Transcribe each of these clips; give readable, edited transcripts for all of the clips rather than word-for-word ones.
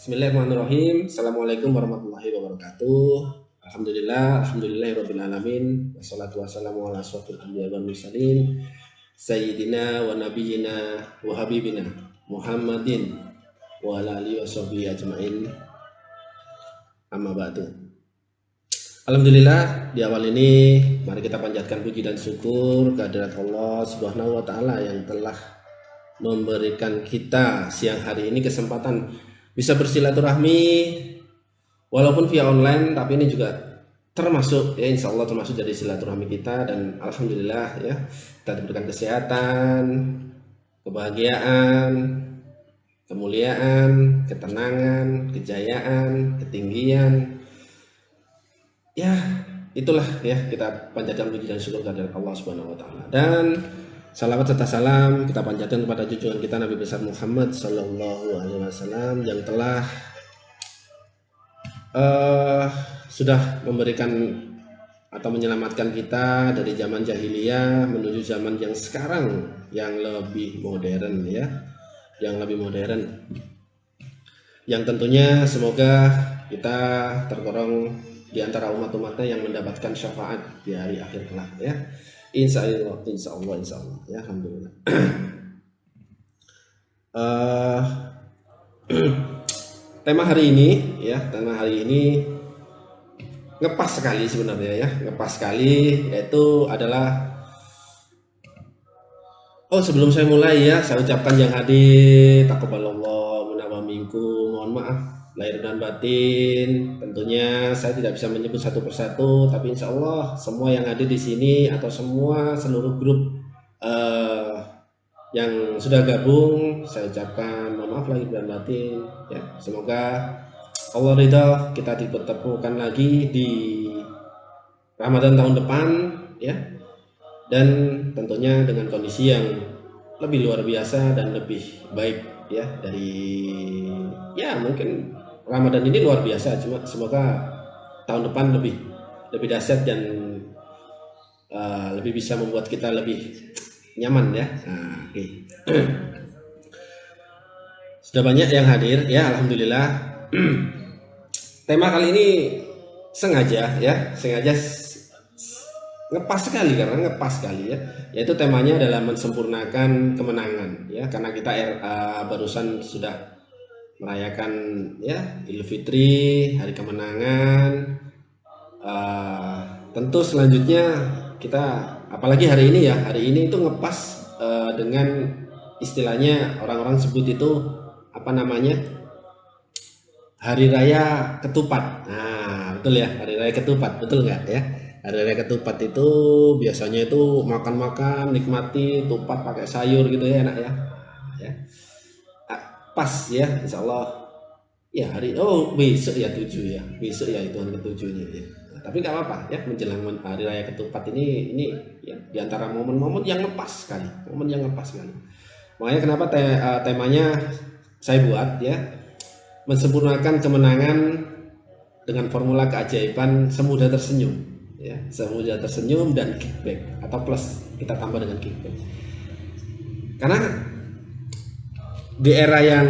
Bismillahirrahmanirrahim. Assalamualaikum warahmatullahi wabarakatuh. Alhamdulillahirabbil alamin. Wassalatu wassalamu ala asyrofil anbiya'i wal mursalin sayyidina wa nabiyyina wa habibina Muhammadin wa ala alihi washabihi ajmain. Amma ba'du. Alhamdulillah, di awal ini mari kita panjatkan puji dan syukur kehadirat Allah Subhanahu wa taala yang telah memberikan kita siang hari ini kesempatan bisa bersilaturahmi walaupun via online, tapi ini juga termasuk ya, insya Allah termasuk dari silaturahmi kita. Dan alhamdulillah ya, kita diberikan kesehatan, kebahagiaan, kemuliaan, ketenangan, kejayaan, ketinggian. Ya, itulah ya, kita panjatkan puji dan syukur kepada Allah Subhanahu wa taala. Dan salawat serta salam kita panjatkan kepada junjungan kita Nabi besar Muhammad Sallallahu Alaihi Wasallam yang telah sudah memberikan atau menyelamatkan kita dari zaman jahiliyah menuju zaman yang sekarang yang lebih modern ya, yang lebih modern. Yang tentunya semoga kita tergolong di antara umat-umatnya yang mendapatkan syafaat di hari akhir kelak ya. Insya Allah ya, alhamdulillah. Tema hari ini ngepas sekali sebenarnya ya, ngepas sekali, yaitu adalah sebelum saya mulai ya, saya ucapkan yang hadir taqabbalallahu minna wa minkum, mohon maaf lahir dan batin. Tentunya saya tidak bisa menyebut satu persatu, tapi insya Allah semua yang hadir di sini atau seluruh grup yang sudah gabung, saya ucapkan mohon maaf lahir dan batin ya. Semoga Allah ridha kita dipertemukan lagi di Ramadan tahun depan ya, dan tentunya dengan kondisi yang lebih luar biasa dan lebih baik ya dari ya, mungkin Ramadan ini luar biasa, cuma semoga tahun depan lebih dahsyat dan lebih bisa membuat kita lebih nyaman ya. Nah, okay. Sudah banyak yang hadir ya, alhamdulillah. Tema kali ini sengaja ngepas sekali ya, yaitu temanya adalah mensempurnakan kemenangan ya, karena kita barusan sudah merayakan ya Idul Fitri, hari kemenangan. Tentu selanjutnya kita, apalagi hari ini itu ngepas dengan istilahnya orang-orang sebut itu apa namanya, Hari Raya Ketupat. Nah betul ya, Hari Raya Ketupat, betul nggak ya? Hari Raya Ketupat itu biasanya itu makan-makan, nikmati tupat pakai sayur gitu ya, enak ya. Pas ya, insya Allah ya besok ya 7 ya, besok ya itu hari ke-7 ya. Nah, tapi nggak apa-apa ya, menjelang Hari Raya Ketupat ini ya diantara momen-momen yang ngepas sekali, makanya kenapa temanya saya buat ya, mensempurnakan kemenangan dengan formula keajaiban semudah tersenyum ya, semudah tersenyum dan kickback atau plus kita tambah dengan kickback. Karena di era yang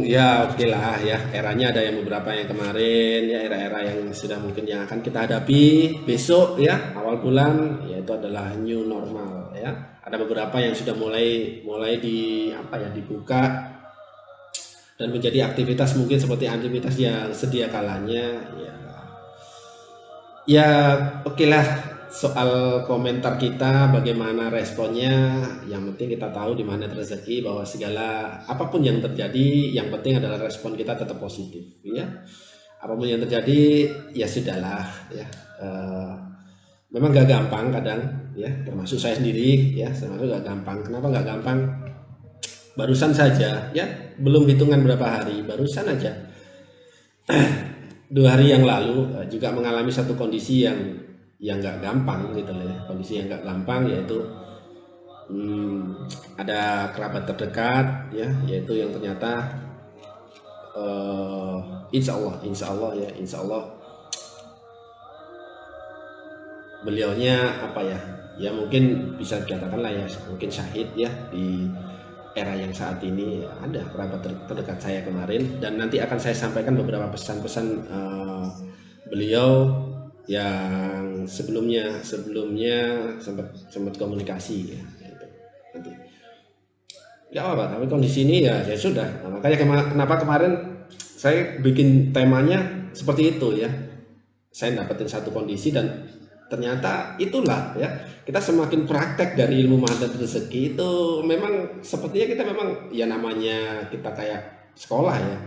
ya oke lah ya, eranya ada yang beberapa yang kemarin ya, era-era yang sudah mungkin yang akan kita hadapi besok ya, awal bulan, yaitu adalah new normal ya. Ada beberapa yang sudah mulai dibuka dan menjadi aktivitas mungkin seperti aktivitas yang sedia kalanya. Ya oke lah, soal komentar kita bagaimana responnya, yang penting kita tahu di mana rezeki, bahwa segala apapun yang terjadi yang penting adalah respon kita tetap positif ya. Apapun yang terjadi ya sudahlah ya. Memang gak gampang kadang ya, termasuk saya sendiri ya, termasuk gak gampang. Kenapa gak gampang? Barusan saja ya, belum hitungan berapa hari, barusan aja 2 hari yang lalu juga mengalami satu kondisi yang nggak gampang gitu loh ya. Kondisi yang nggak gampang yaitu ada kerabat terdekat ya, yaitu yang ternyata insya Allah ya, insya Allah beliaunya apa ya mungkin bisa dikatakan lah ya, mungkin syahid ya di era yang saat ini ya. Ada kerabat terdekat saya kemarin, dan nanti akan saya sampaikan beberapa pesan-pesan beliau yang sebelumnya sempat komunikasi ya, gitu. Nanti nggak apa-apa, tapi kondisi ini ya sudah. Nah, makanya kenapa kemarin saya bikin temanya seperti itu ya. Saya dapetin satu kondisi dan ternyata itulah ya, kita semakin praktek dari ilmu mahat dan rezeki itu memang sepertinya kita memang ya, namanya kita kayak sekolah ya,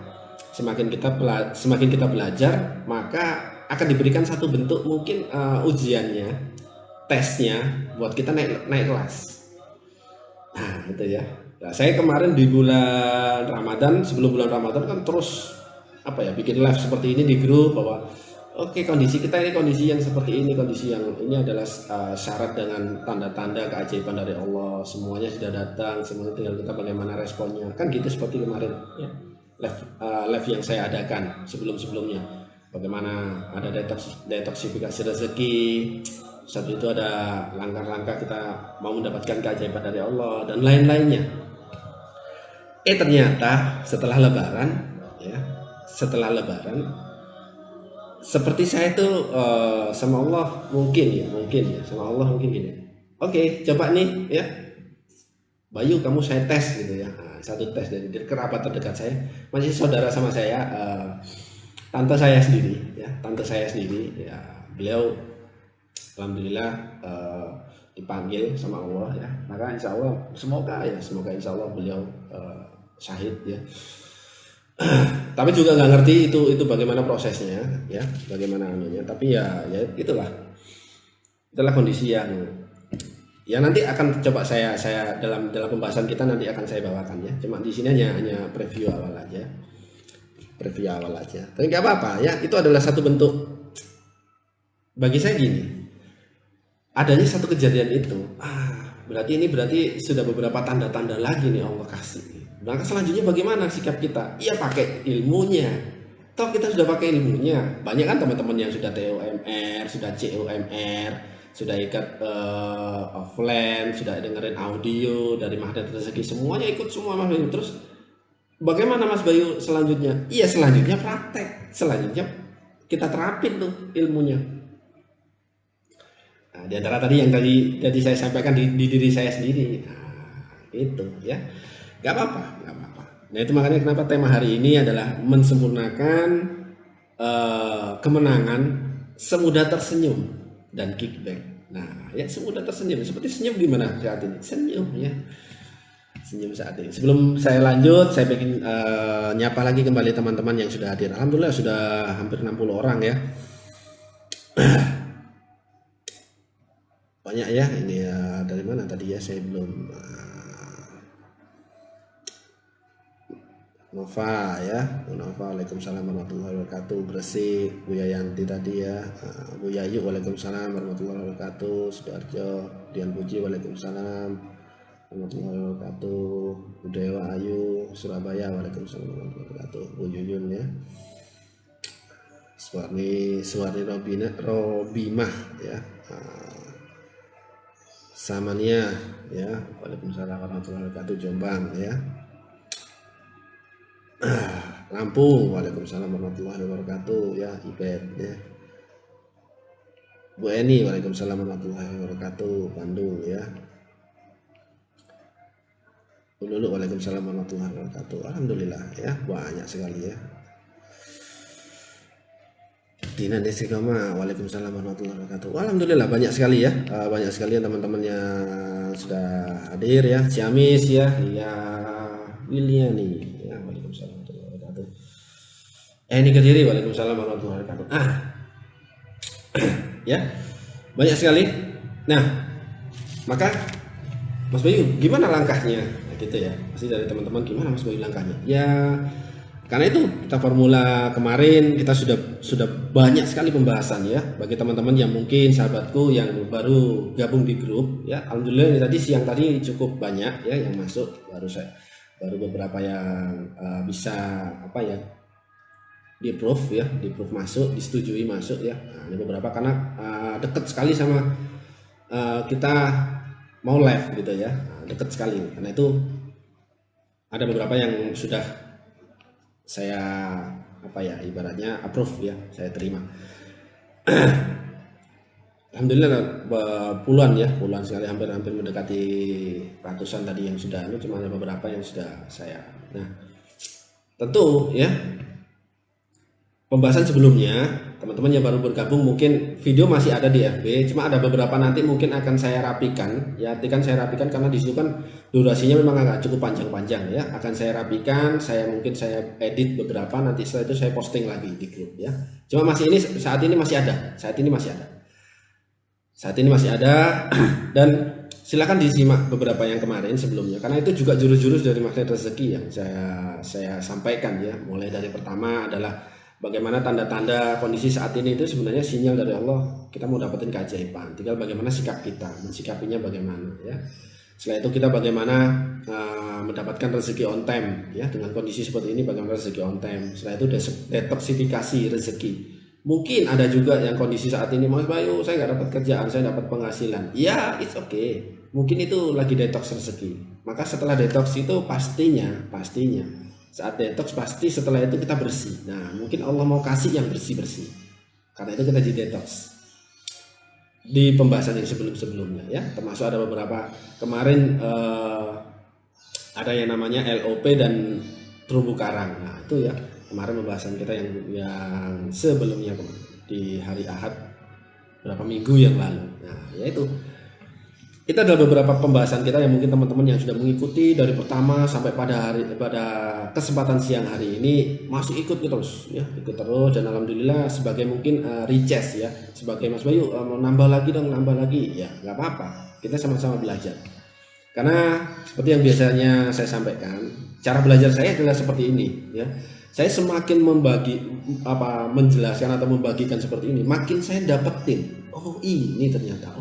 semakin kita belajar maka akan diberikan satu bentuk mungkin ujiannya, tesnya buat kita naik kelas. Nah itu ya. Nah, saya kemarin di bulan Ramadan, sebelum bulan Ramadan kan terus apa ya, bikin live seperti ini di grup bahwa oke, kondisi kita ini kondisi yang seperti ini, kondisi yang ini adalah syarat dengan tanda-tanda keajaiban dari Allah. Semuanya sudah datang, semuanya tinggal kita bagaimana responnya. Kan gitu seperti kemarin ya, live yang saya adakan sebelum-sebelumnya. Bagaimana ada detoksifikasi rezeki. Satu itu ada langkah-langkah kita mau mendapatkan keajaiban dari Allah dan lain-lainnya. Ternyata setelah lebaran ya, seperti saya tuh sama Allah mungkin ya sama Allah mungkin gini. Oke, coba nih ya, Bayu kamu saya tes gitu ya. Nah, satu tes dari kerabat terdekat saya, masih saudara sama saya, tante saya sendiri ya, beliau alhamdulillah dipanggil sama Allah ya. Maka insya Allah semoga insya Allah beliau syahid ya. Tapi juga nggak ngerti itu bagaimana prosesnya ya, bagaimana anunya. Tapi ya itulah kondisi yang ya nanti akan coba saya dalam pembahasan kita nanti akan saya bawakan ya. Cuma di sini hanya preview awal aja. Tapi nggak apa-apa ya, itu adalah satu bentuk bagi saya gini. Adanya satu kejadian itu, berarti sudah beberapa tanda-tanda lagi nih Allah kasih. Maka selanjutnya bagaimana sikap kita? Iya, pakai ilmunya. Toh kita sudah pakai ilmunya. Banyak kan teman-teman yang sudah TOMR, sudah COMR, sudah ikat offline, sudah dengerin audio dari Mahat dan Rezeki, semuanya ikut semua Mas Bayu. Terus bagaimana Mas Bayu selanjutnya? Iya, selanjutnya praktek. Selanjutnya kita terapin tuh ilmunya. Nah, di antara tadi yang tadi saya sampaikan di diri saya sendiri. Nah, itu ya. Gak apa-apa. Nah itu makanya kenapa tema hari ini adalah mensempurnakan kemenangan semudah tersenyum dan kickback. Nah ya, semudah tersenyum, seperti senyum gimana saat ini? Senyum ya, senyum saat ini. Sebelum saya lanjut, saya ingin nyapa lagi kembali teman-teman yang sudah hadir. Alhamdulillah sudah hampir 60 orang ya. Banyak ya ini ya. Dari mana tadi ya, saya belum Nova ya, Nova, waalaikumsalam warahmatullahi wabarakatuh. Gresik, Bu Yayanti tadi ya, Bu Yayu, waalaikumsalam warahmatullahi wabarakatuh. Sidoarjo, Dian Puji, waalaikumsalam warahmatullahi wabarakatuh. Bu Dewa Ayu, Surabaya, waalaikumsalam warahmatullahi wabarakatuh. Bu Yuyun ya, Suwarni Robimah ya, Samania ya, waalaikumsalam warahmatullahi wabarakatuh. Jombang ya, Lampung, waalaikumsalam warahmatullahi wabarakatuh ya. Ibet ya, Bu Eni, waalaikumsalam warahmatullahi wabarakatuh. Bandung ya, Lulu, waalaikumsalam warahmatullahi wabarakatuh. Alhamdulillah ya, banyak sekali ya. Dina Desikama, waalaikumsalam warahmatullahi wabarakatuh. Alhamdulillah banyak sekali ya, banyak sekali teman-teman yang sudah hadir ya. Ciamis ya, ya Wiliani ya, waalaikumsalam warahmatullahi wabarakatuh. Ini Kediri, waalaikumsalam warahmatullahi wabarakatuh. Ya, banyak sekali. Nah, maka Mas Bayu, gimana langkahnya? Nah, gitu ya. Pasti dari teman-teman gimana Mas Bayu langkahnya? Ya, karena itu kita formula kemarin kita sudah banyak sekali pembahasan ya bagi teman-teman yang mungkin sahabatku yang baru gabung di grup ya. Alhamdulillah tadi siang tadi cukup banyak ya yang masuk, baru beberapa yang bisa apa ya di approve ya, di approve masuk, disetujui masuk ya. Nah, ini beberapa karena dekat sekali sama kita mau live gitu ya, dekat sekali. Karena itu ada beberapa yang sudah saya apa ya ibaratnya approve ya, saya terima. Alhamdulillah puluhan sekali, hampir mendekati ratusan tadi yang sudah, cuma ada beberapa yang sudah saya. Nah, tentu ya pembahasan sebelumnya teman-teman yang baru bergabung mungkin video masih ada di FB, cuma ada beberapa nanti mungkin akan saya rapikan ya, artikan saya rapikan karena di situ kan durasinya memang agak cukup panjang-panjang ya, akan saya rapikan, saya edit beberapa, nanti setelah itu saya posting lagi di grup ya. Cuma saat ini masih ada dan silakan disimak beberapa yang kemarin sebelumnya, karena itu juga jurus-jurus dari magnet rezeki yang saya sampaikan ya. Mulai dari pertama adalah bagaimana tanda-tanda kondisi saat ini itu sebenarnya sinyal dari Allah kita mau dapetin keajaiban. Tinggal bagaimana sikap kita, mensikapinya bagaimana ya. Setelah itu kita bagaimana mendapatkan rezeki on time ya, dengan kondisi seperti ini bagaimana rezeki on time. Setelah itu detoksifikasi rezeki. Mungkin ada juga yang kondisi saat ini, Mas Bayu saya nggak dapat kerjaan, saya dapat penghasilan. Ya it's okay, mungkin itu lagi detox rezeki. Maka setelah detox itu pastinya saat detox pasti setelah itu kita bersih. Nah mungkin Allah mau kasih yang bersih-bersih, karena itu kita di detox di pembahasan yang sebelumnya ya, termasuk ada beberapa kemarin ada yang namanya LOP dan terumbu karang. Nah itu ya kemarin pembahasan kita yang sebelumnya kemarin di hari Ahad beberapa minggu yang lalu. Nah yaitu itu adalah beberapa pembahasan kita yang mungkin teman-teman yang sudah mengikuti dari pertama sampai pada kesempatan siang hari ini masih ikut terus dan alhamdulillah sebagai mungkin request ya, sebagai Mas Bayu mau nambah lagi ya nggak apa-apa, kita sama-sama belajar. Karena seperti yang biasanya saya sampaikan, cara belajar saya adalah seperti ini ya. Saya semakin menjelaskan atau membagikan seperti ini, makin saya dapetin, oh ini ternyata,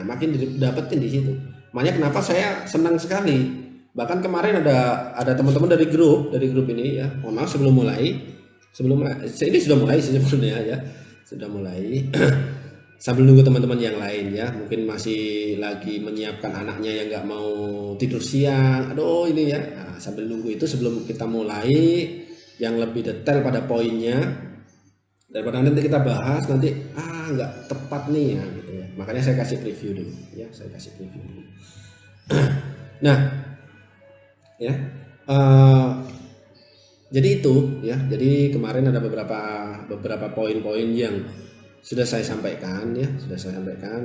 makin dapetin di situ. Makanya kenapa saya senang sekali. Bahkan kemarin ada teman-teman dari grup ini ya. Mohon maaf sebelum mulai, ini sudah mulai sebenarnya ya, sudah mulai. Sambil nunggu teman-teman yang lain ya, mungkin masih lagi menyiapkan anaknya yang nggak mau tidur siang. Aduh ini ya. Nah, sambil nunggu itu sebelum kita mulai yang lebih detail pada poinnya, daripada nanti kita bahas nanti nggak tepat nih ya gitu ya. Makanya saya kasih preview dulu ya, Nah ya jadi itu ya, jadi kemarin ada beberapa poin-poin yang sudah saya sampaikan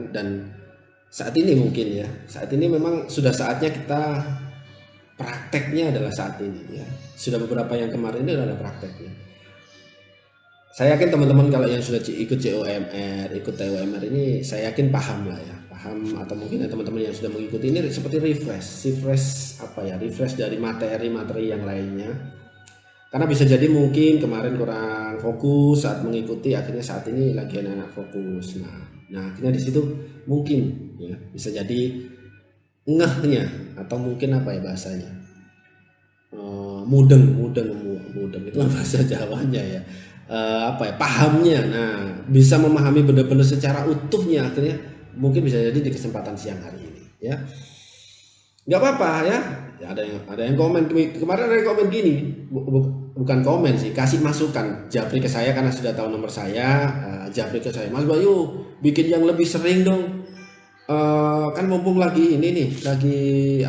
dan saat ini memang sudah saatnya kita prakteknya adalah saat ini ya. Sudah beberapa yang kemarin ini adalah prakteknya. Saya yakin teman-teman kalau yang sudah ikut COMR, ikut TOMR ini saya yakin paham atau mungkin teman-teman yang sudah mengikuti ini seperti refresh dari materi yang lainnya. Karena bisa jadi mungkin kemarin kurang fokus saat mengikuti, akhirnya saat ini lagi anak fokus. Nah akhirnya di situ mungkin ya bisa jadi ngehnya atau mungkin bahasanya mudeng itu bahasa Jawanya ya, pahamnya. Nah bisa memahami benar-benar secara utuhnya, akhirnya mungkin bisa jadi di kesempatan siang hari ini ya. Nggak apa-apa ya, ada yang komen kemarin, ada yang komen gini, bukan komen sih, kasih masukan japri ke saya karena sudah tahu nomor saya. Japri ke saya, Mas Bayu bikin yang lebih sering dong. Kan mumpung lagi ini nih, lagi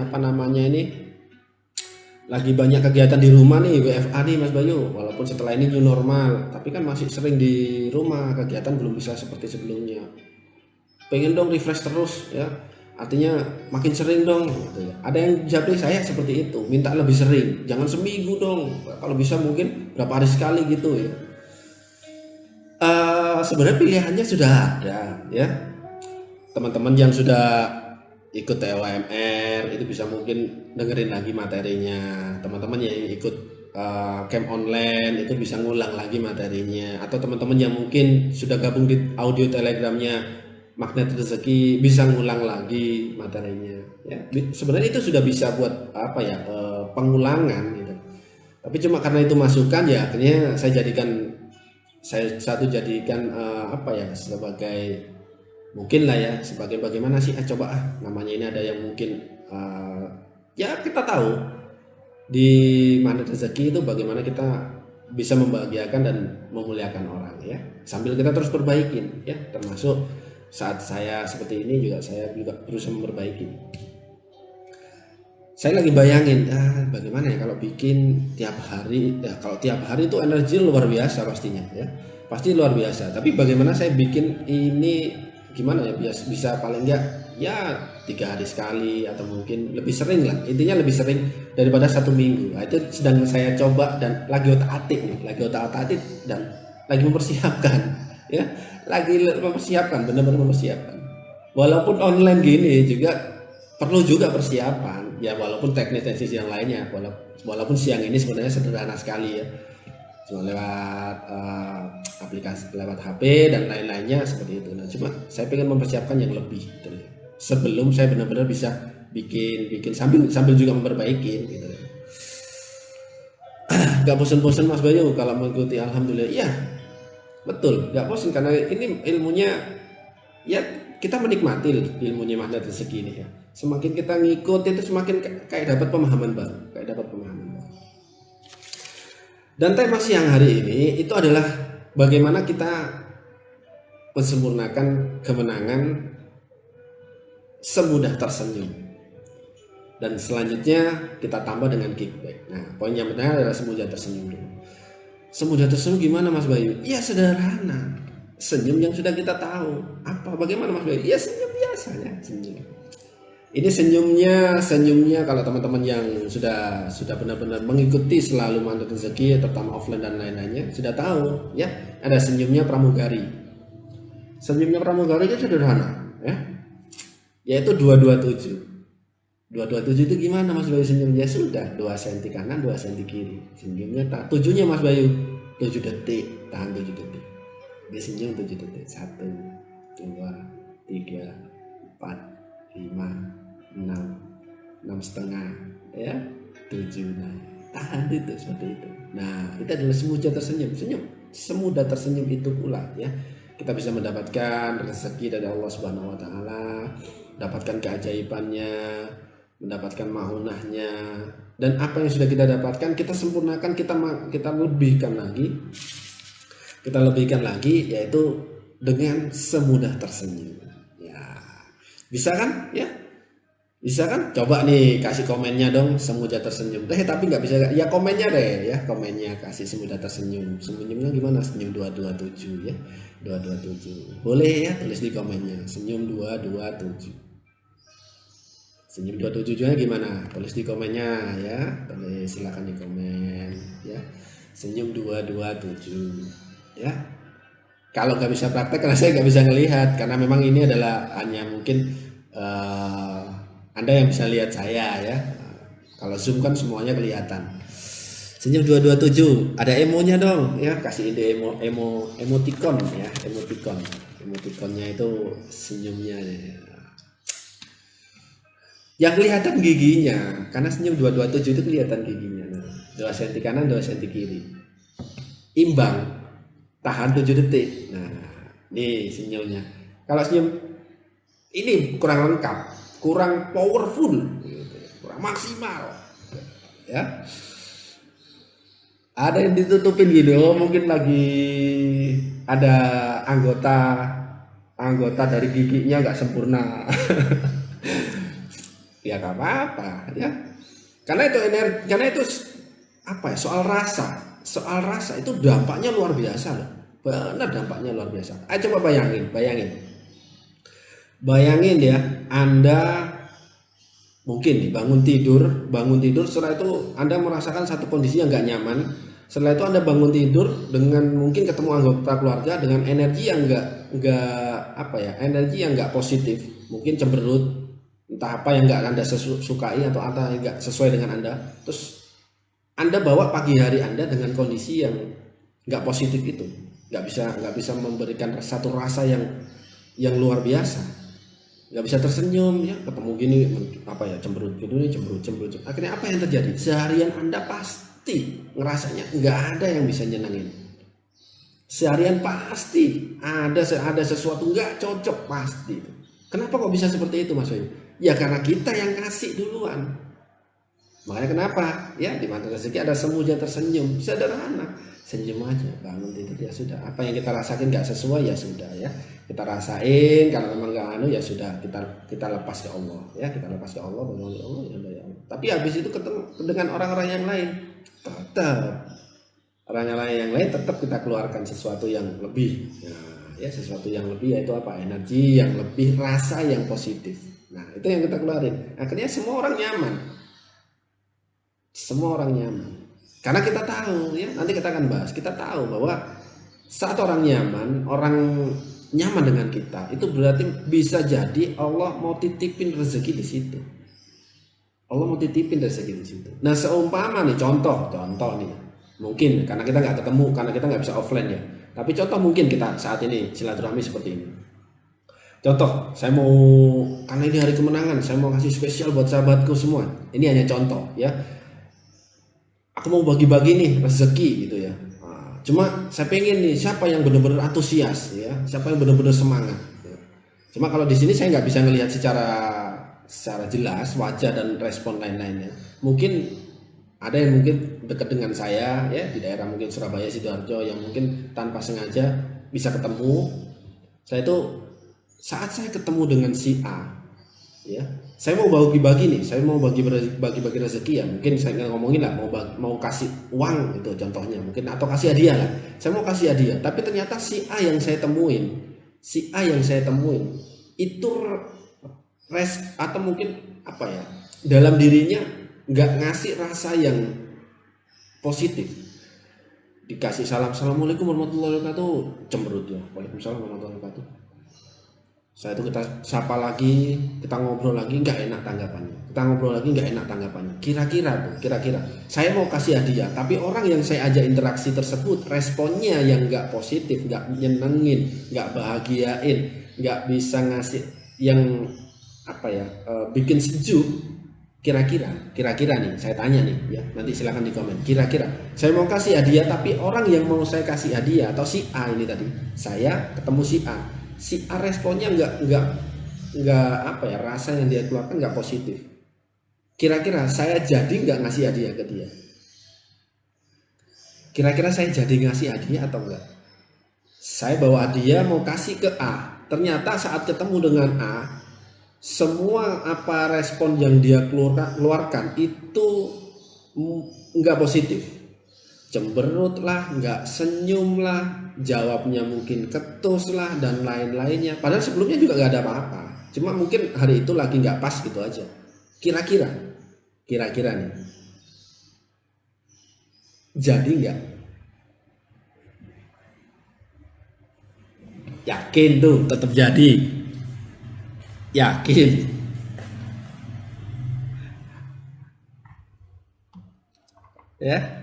lagi banyak kegiatan di rumah nih, WFA nih Mas Bayu, walaupun setelah ini new normal, tapi kan masih sering di rumah, kegiatan belum bisa seperti sebelumnya. Pengen dong refresh terus ya, artinya makin sering dong gitu ya. Ada yang japri saya seperti itu, minta lebih sering, jangan seminggu dong, kalau bisa mungkin berapa hari sekali gitu ya. Sebenarnya pilihannya sudah ada ya, teman-teman yang sudah ikut TOMR itu bisa mungkin dengerin lagi materinya, teman-teman yang ikut camp online itu bisa ngulang lagi materinya, atau teman-teman yang mungkin sudah gabung di audio telegramnya Magnet Rezeki bisa ngulang lagi materinya ya. Sebenarnya itu sudah bisa buat apa ya, pengulangan gitu, tapi cuma karena itu masukan ya akhirnya saya jadikan apa ya, sebagai mungkin lah ya, sebagai bagaimana sih coba namanya ini ada yang mungkin ya kita tahu di Magnet Rezeki itu bagaimana kita bisa membahagiakan dan memuliakan orang ya, sambil kita terus perbaikin ya, termasuk saat saya seperti ini juga saya juga berusaha memperbaiki. Saya lagi bayangin bagaimana ya kalau bikin tiap hari ya, kalau tiap hari itu energi luar biasa pastinya ya, pasti luar biasa, tapi bagaimana saya bikin ini gimana ya, bisa paling enggak ya 3 hari sekali atau mungkin lebih sering lah, intinya lebih sering daripada 1 minggu. Nah, itu sedang saya coba dan lagi otak-atik dan lagi mempersiapkan ya, lagi mempersiapkan, benar-benar mempersiapkan. Walaupun online gini juga perlu juga persiapan ya, walaupun teknis yang lainnya, walaupun siang ini sebenarnya sederhana sekali ya, cuma lewat aplikasi, lewat HP dan lain-lainnya seperti itu. Nah, cuma saya pengen mempersiapkan yang lebih gitu, sebelum saya benar-benar bisa bikin sambil juga memperbaiki gitu. Gak bosan-bosan Mas Bayu kalau mengikuti, alhamdulillah ya, betul gak bosan karena ini ilmunya ya, kita menikmati ilmunya Magnet Rezeki ini ya. Semakin kita ngikut itu semakin kayak dapat pemahaman baru. Dan tema siang hari ini itu adalah bagaimana kita mensempurnakan kemenangan semudah tersenyum. Dan selanjutnya kita tambah dengan kickback. Nah, poin yang pertama adalah semudah tersenyum dulu. Semudah tersenyum gimana Mas Bayu? Ya sederhana. Senyum yang sudah kita tahu. Bagaimana Mas Bayu? Ya senyum biasanya, senyum. Ini senyumnya kalau teman-teman yang sudah benar-benar mengikuti selalu Magnet Rezeki, terutama offline dan lain-lainnya, sudah tahu ya, ada senyumnya pramugari. Senyumnya pramugari itu sederhana ya, yaitu 227. 227 itu gimana Mas Bayu senyumnya? Sudah 2 cm kanan 2 cm kiri. Senyumnya tujuhnya Mas Bayu 7 detik, tahan 7 detik. Dia senyum 7 detik. 1, 2, 3, 4, 5, 6 setengah ya, 7. Nah, tahan itu seperti itu. Nah, itu adalah semudah tersenyum. Semudah tersenyum itu pula ya, kita bisa mendapatkan rezeki dari Allah Subhanahu wa taala, dapatkan keajaibannya, mendapatkan maunahnya, dan apa yang sudah kita dapatkan kita sempurnakan, kita lebihkan lagi yaitu dengan semudah tersenyum ya. Bisa kan ya? Bisa kan? Coba nih kasih komennya dong, semudah tersenyum. Tapi nggak bisa ya, komennya deh ya, komennya kasih semudah tersenyum. Senyumnya gimana? Senyum 227 ya. 227. Boleh ya, tulis di komennya. Senyum 227. Senyum 227-nya gimana? Tulis di komennya ya. Tulis, silakan di komen ya. Senyum 227 ya. Kalau nggak bisa praktek karena saya nggak bisa ngelihat, karena memang ini adalah hanya mungkin Anda yang bisa lihat saya ya. Kalau Zoom kan semuanya kelihatan. Senyum 227, ada emonya dong ya, kasih ide emoticon ya, emoticonnya itu senyumnya ya. Yang kelihatan giginya, karena senyum 227 itu kelihatan giginya. Nah, 2 cm kanan 2 cm kiri. Imbang, tahan 7 detik. Nah, ini senyumnya. Kalau senyum ini kurang lengkap, kurang powerful, kurang maksimal ya. Ada yang ditutupin gitu, mungkin lagi ada anggota dari giginya nggak sempurna. Ya nggak apa-apa ya, Karena itu apa ya, soal rasa itu dampaknya luar biasa loh, benar dampaknya luar biasa. Ayo coba bayangin ya, Anda mungkin nih bangun tidur setelah itu Anda merasakan satu kondisi yang nggak nyaman. Setelah itu Anda bangun tidur dengan mungkin ketemu anggota keluarga dengan energi yang nggak apa ya, energi yang nggak positif, mungkin cemberut, entah apa yang nggak Anda sukai atau apa yang nggak sesuai dengan Anda. Terus Anda bawa pagi hari Anda dengan kondisi yang nggak positif itu, nggak bisa memberikan satu rasa yang luar biasa, nggak bisa tersenyum ya, ketemu gini apa ya, cemberut gitu nih, cemberut. Akhirnya apa yang terjadi? Seharian Anda pasti ngerasanya nggak ada yang bisa nyenengin. Seharian pasti ada sesuatu nggak cocok pasti. Kenapa kok bisa seperti itu, Mas Bayu? Ya karena kita yang kasih duluan. Makanya kenapa? Ya di mata rezeki ada semuanya tersenyum, sederhana. Senyum aja, bangun tidur ya sudah. Apa yang kita rasain nggak sesuai ya sudah ya. Kita rasain, kalau memang nggak ya sudah, kita lepas ke Allah ya, kita lepas ke Allah, berdoa ya Allah ya Allah. Tapi habis itu ketemu dengan orang-orang yang lain, tetap yang lain tetap kita keluarkan sesuatu yang lebih. Nah, ya sesuatu yang lebih yaitu apa? Energi yang lebih, rasa yang positif. Nah, itu yang kita keluarin. Akhirnya semua orang nyaman. Karena kita tahu ya, nanti kita akan bahas. Kita tahu bahwa saat orang nyaman dengan kita, itu berarti bisa jadi Allah mau titipin rezeki di situ. Nah, seumpama nih contoh nih. Mungkin karena kita nggak ketemu, karena kita nggak bisa offline ya. Tapi contoh mungkin kita saat ini silaturahmi seperti ini. Contoh, karena ini hari kemenangan, saya mau kasih spesial buat sahabatku semua. Ini hanya contoh ya. Aku mau bagi-bagi nih rezeki gitu ya. Nah, cuma saya pengen nih siapa yang benar-benar antusias ya, siapa yang benar-benar semangat. Ya. Cuma kalau di sini saya nggak bisa melihat secara jelas wajah dan respon lain-lainnya. Mungkin ada yang mungkin dekat dengan saya ya di daerah mungkin Surabaya, Sidoarjo, yang mungkin tanpa sengaja bisa ketemu. Saat saya ketemu dengan si A ya, saya mau bagi-bagi nih, saya mau bagi-bagi rezeki ya, mungkin saya ngomongin lah mau kasih uang itu contohnya mungkin, atau kasih hadiah lah, saya mau kasih hadiah, tapi ternyata si A yang saya temuin itu atau mungkin apa ya, dalam dirinya nggak ngasih rasa yang positif. Dikasih assalamualaikum warahmatullahi wabarakatuh, cemberut ya, waalaikumsalam warahmatullahi wabarakatuh. Saya itu kita sapa lagi, kita ngobrol lagi, nggak enak tanggapannya. Kira-kira saya mau kasih hadiah, tapi orang yang saya ajak interaksi tersebut responnya yang nggak positif, nggak nyenengin, nggak bahagiain, nggak bisa ngasih yang apa ya, bikin sejuk. Kira-kira nih saya tanya nih ya, nanti silakan di komen. Kira-kira saya mau kasih hadiah, tapi orang yang mau saya kasih hadiah atau si A ini tadi, saya ketemu si A responnya nggak apa ya, rasa yang dia keluarkan nggak positif. Kira-kira saya jadi nggak ngasih hadiah ke dia? Kira-kira saya jadi ngasih hadiah atau enggak? Saya bawa hadiah mau kasih ke A, ternyata saat ketemu dengan A, semua apa respon yang dia keluarkan itu nggak positif. Cemberut lah, nggak senyum lah, jawabnya mungkin ketus lah, dan lain-lainnya. Padahal sebelumnya juga nggak ada apa-apa. Cuma mungkin hari itu lagi nggak pas gitu aja. Kira-kira nih, jadi nggak? Yakin tuh, tetap jadi. Yakin. Ya.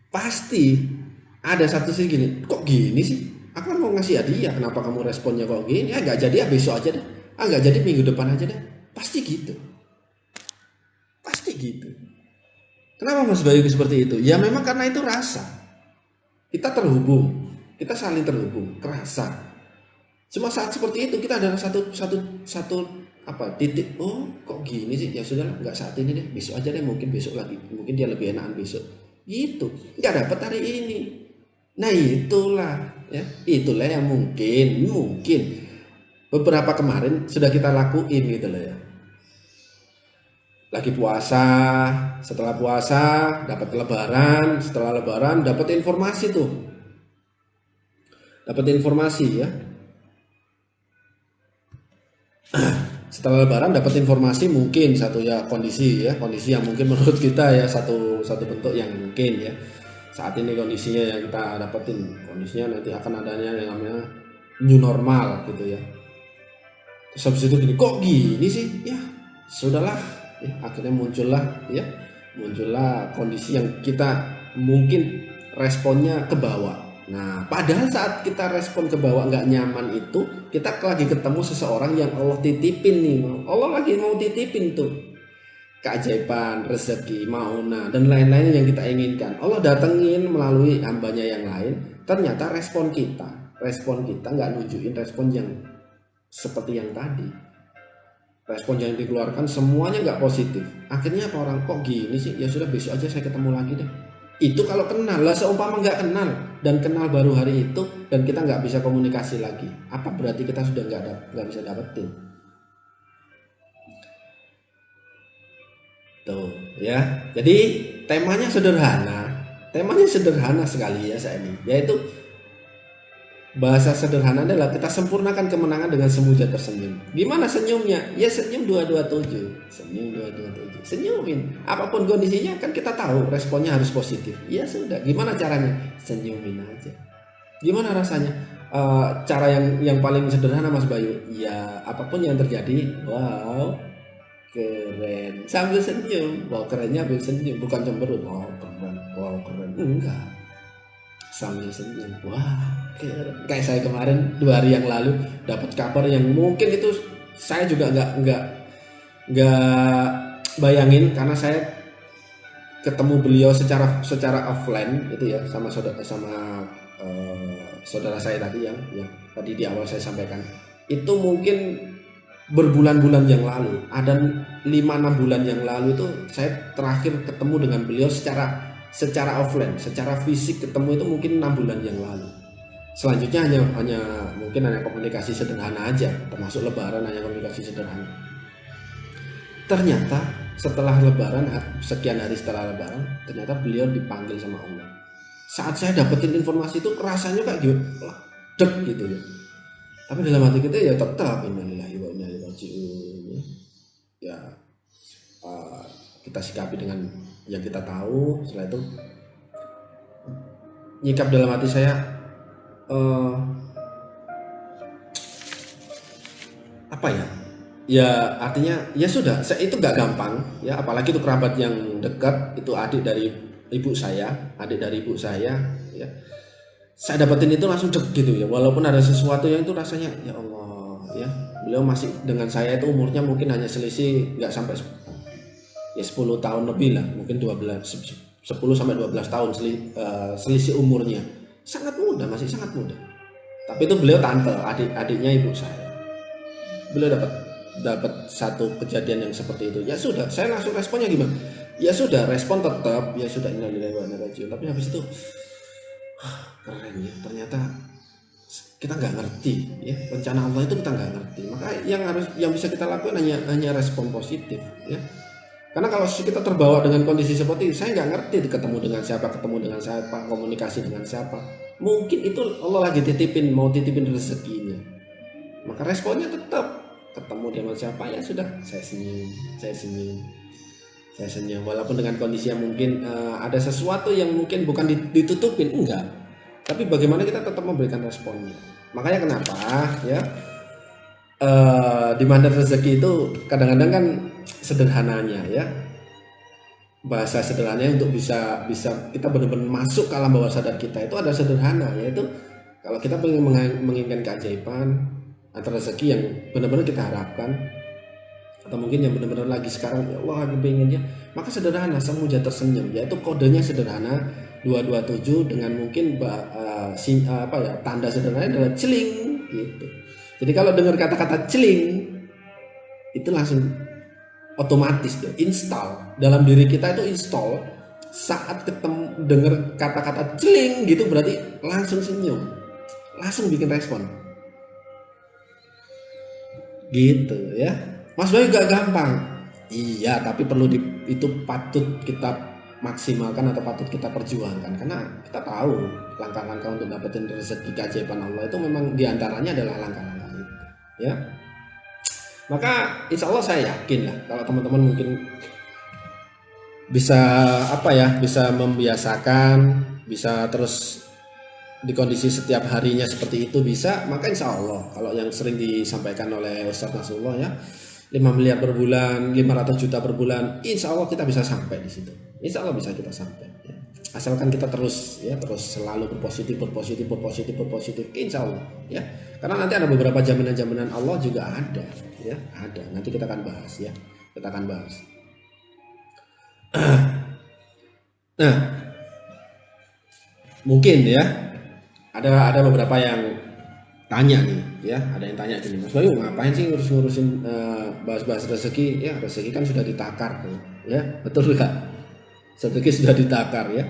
Pasti ada satu sih gini, kok gini sih? Aku kan mau ngasih hadiah, kenapa kamu responnya kok gini? Ah nggak jadi, besok aja deh. Ah nggak jadi, minggu depan aja deh. Pasti gitu. Kenapa Mas Bayu seperti itu? Ya memang karena itu rasa. Kita terhubung, kita saling terhubung, kerasa. Cuma saat seperti itu kita ada satu apa titik, oh kok gini sih, ya sudah nggak saat ini deh, besok aja deh, mungkin besok lagi, mungkin dia lebih enakan besok gitu, nggak dapat hari ini. Nah itulah yang mungkin beberapa kemarin sudah kita lakuin gitu loh ya. lagi puasa, setelah puasa dapat lebaran, setelah lebaran dapat informasi tuh, dapat informasi ya. Setelah lebaran dapat informasi mungkin satu ya kondisi yang mungkin menurut kita ya satu bentuk yang mungkin ya saat ini kondisinya yang kita dapetin, kondisinya nanti akan adanya yang namanya new normal gitu ya. Terus habis itu gini, kok gini sih ya, sudahlah ya, akhirnya muncullah kondisi yang kita mungkin responnya ke bawah. Nah, padahal saat kita respon ke bawah nggak nyaman itu, kita lagi ketemu seseorang yang Allah titipin nih, Allah lagi mau titipin tuh keajaiban, rezeki, mauna dan lain-lain yang kita inginkan. Allah datengin melalui hambanya yang lain. Ternyata respon kita nggak nunjukin respon yang seperti yang tadi. Respon yang dikeluarkan semuanya nggak positif. Akhirnya apa, orang kok gini sih? Ya sudah, besok aja saya ketemu lagi deh. Itu kalau kenal lah, seumpama nggak kenal dan kenal baru hari itu dan kita nggak bisa komunikasi lagi, apa berarti kita sudah nggak bisa dapetin tuh ya. Jadi temanya sederhana sekali ya saya ini, yaitu bahasa sederhana adalah kita sempurnakan kemenangan dengan semuja tersenyum. Gimana senyumnya? Ya senyum 227. Senyumin. Apapun kondisinya kan kita tahu responnya harus positif. Ya sudah, gimana caranya? Senyumin aja. Gimana rasanya? Cara yang paling sederhana Mas Bayu. Ya apapun yang terjadi, wow, keren. Sambil senyum. Wow, kerennya sambil senyum, bukan cemberut. Wow, keren. Enggak. Sambil senyum. Wah, kayak saya kemarin 2 hari yang lalu dapat kabar yang mungkin itu saya juga nggak bayangin, karena saya ketemu beliau secara offline itu ya, sama saudara saya tadi yang tadi di awal saya sampaikan. Itu mungkin berbulan-bulan yang lalu, ada 5-6 bulan yang lalu itu saya terakhir ketemu dengan beliau secara offline, secara fisik ketemu itu mungkin 6 bulan yang lalu. Selanjutnya hanya komunikasi sederhana aja, termasuk lebaran hanya komunikasi sederhana. Ternyata setelah lebaran, sekian hari setelah lebaran, ternyata beliau dipanggil sama Allah. Saat saya dapetin informasi itu rasanya kayak gitu, dek gitu ya. Tapi dalam hati kita ya tetap innalillahi wa inna ilaihi raji'un. Ya kita sikapi dengan yang kita tahu. Setelah itu nyikap dalam hati saya, apa ya? Ya artinya ya sudah, itu nggak gampang ya, apalagi itu kerabat yang dekat, itu adik dari ibu saya ya. Saya dapetin itu langsung deg gitu ya, walaupun ada sesuatu yang itu rasanya ya Allah ya, beliau masih dengan saya itu umurnya mungkin hanya selisih nggak sampai ya 10 tahun lebih lah, mungkin 10 sampai 12 tahun selisih umurnya. Masih sangat muda. Tapi itu beliau tante, adiknya ibu saya. Beliau dapat satu kejadian yang seperti itu. Ya sudah, saya langsung responnya gimana? Ya sudah, respon tetap ya sudah, innalillahi wa inna ilaihi raji'un. Tapi habis itu keren ya, ternyata kita nggak ngerti ya, rencana Allah itu kita nggak ngerti. Maka yang bisa kita lakukan hanya respon positif ya. Karena kalau kita terbawa dengan kondisi seperti ini, saya nggak ngerti ketemu dengan siapa, komunikasi dengan siapa. Mungkin itu Allah lagi mau titipin rezekinya. Maka responnya tetap ketemu dengan siapa, ya sudah, saya senyum. Walaupun dengan kondisi yang mungkin ada sesuatu yang mungkin bukan ditutupin, enggak. Tapi bagaimana kita tetap memberikan responnya. Makanya kenapa ya, di mana rezeki itu kadang-kadang kan sederhananya ya, bahasa sederhananya untuk bisa kita benar-benar masuk ke alam bawah sadar kita itu ada sederhana, yaitu kalau kita ingin menginginkan keajaiban atau rezeki yang benar-benar kita harapkan, atau mungkin yang benar-benar lagi sekarang ya Allah lagi pengennya, maka sederhana, semuja tersenyum, yaitu kodenya sederhana 227 dengan mungkin tanda sederhana adalah celing gitu. Jadi kalau dengar kata-kata celing itu langsung otomatis tuh install dalam diri kita, itu install saat ketemu dengar kata-kata celing gitu, berarti langsung senyum, langsung bikin respon gitu ya. Mas Bayu gak gampang Iya, tapi itu patut kita maksimalkan atau patut kita perjuangkan karena kita tahu langkah-langkah untuk dapetin rezeki keajaiban Allah itu memang diantaranya adalah langkah-langkah itu, ya. Maka insya Allah saya yakin lah kalau teman-teman mungkin bisa bisa membiasakan, bisa terus di kondisi setiap harinya seperti itu bisa, maka insya Allah kalau yang sering disampaikan oleh Ustadz Nasrullah ya 5 miliar per bulan, 500 juta per bulan, insya Allah kita bisa sampai di situ. Insya Allah bisa kita sampai. Ya. Asalkan kita terus selalu berpositif, insya Allah. Ya, karena nanti ada beberapa jaminan-jaminan Allah juga ada. Ya, ada. Nanti kita akan bahas ya. Kita akan bahas. Nah, mungkin ya ada beberapa yang tanya nih ya, ada yang tanya gini, Mas Bayu ngapain sih ngurusin bahas-bahas rezeki? Ya rezeki kan sudah ditakar tuh, ya betul nggak? Rezeki sudah ditakar ya.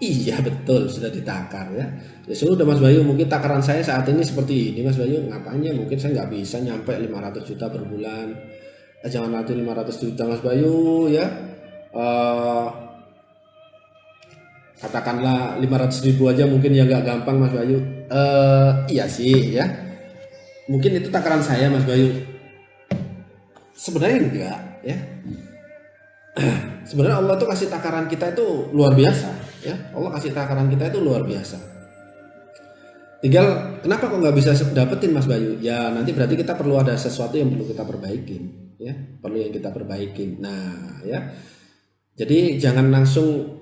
Iya betul sudah ditakar ya. Ya sudah Mas Bayu, mungkin takaran saya saat ini seperti ini Mas Bayu, ngapain ya? Mungkin saya nggak bisa nyampe 500 juta per bulan. Jangan nanti 500 juta Mas Bayu ya. Katakanlah 500.000 aja mungkin ya nggak gampang Mas Bayu. Iya sih ya. Mungkin itu takaran saya Mas Bayu. Sebenarnya enggak ya. Sebenarnya Allah tuh kasih takaran kita itu luar biasa ya. Allah kasih takaran kita itu luar biasa. Tinggal kenapa kok nggak bisa dapetin Mas Bayu? Ya nanti berarti kita perlu ada sesuatu yang perlu kita perbaikin ya. Perlu yang kita perbaikin. Nah ya. Jadi jangan langsung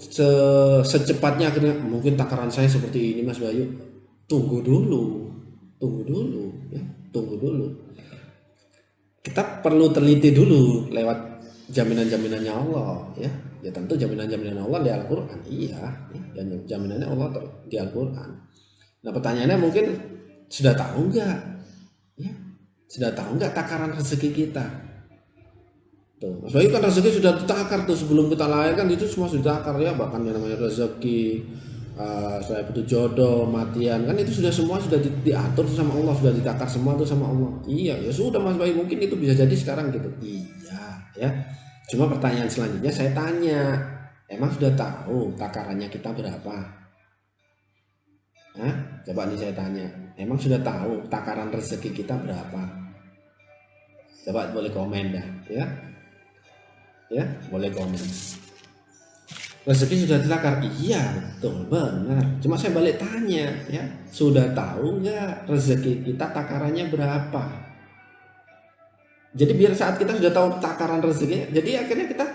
secepatnya akhirnya mungkin takaran saya seperti ini Mas Bayu. Tunggu dulu ya, tunggu dulu. Kita perlu teliti dulu lewat jaminan-jaminannya Allah ya. Ya tentu jaminan-jaminan Allah di Al-Qur'an. Iya, ya, jaminannya Allah di Al-Qur'an. Nah, pertanyaannya mungkin sudah tahu enggak? Ya. Sudah tahu enggak takaran rezeki kita? Tuh, Mas Bayu kan rezeki sudah ditakar tuh sebelum kita lahir kan itu semua sudah ditakar ya, bahkan yang namanya rezeki, saya butuh jodoh, matian kan itu sudah diatur sama Allah, sudah ditakar semua tuh sama Allah. Iya ya sudah Mas Bayu, mungkin itu bisa jadi sekarang gitu. Iya ya. Cuma pertanyaan selanjutnya saya tanya, emang sudah tahu takarannya kita berapa? Hah? Coba nih saya tanya, emang sudah tahu takaran rezeki kita berapa? Coba boleh komen dah ya. Ya boleh komen. Rezeki sudah ditakar, iya betul benar. Cuma saya balik tanya ya, sudah tahu nggak rezeki kita takarannya berapa? Jadi biar saat kita sudah tahu takaran rezeki, jadi akhirnya kita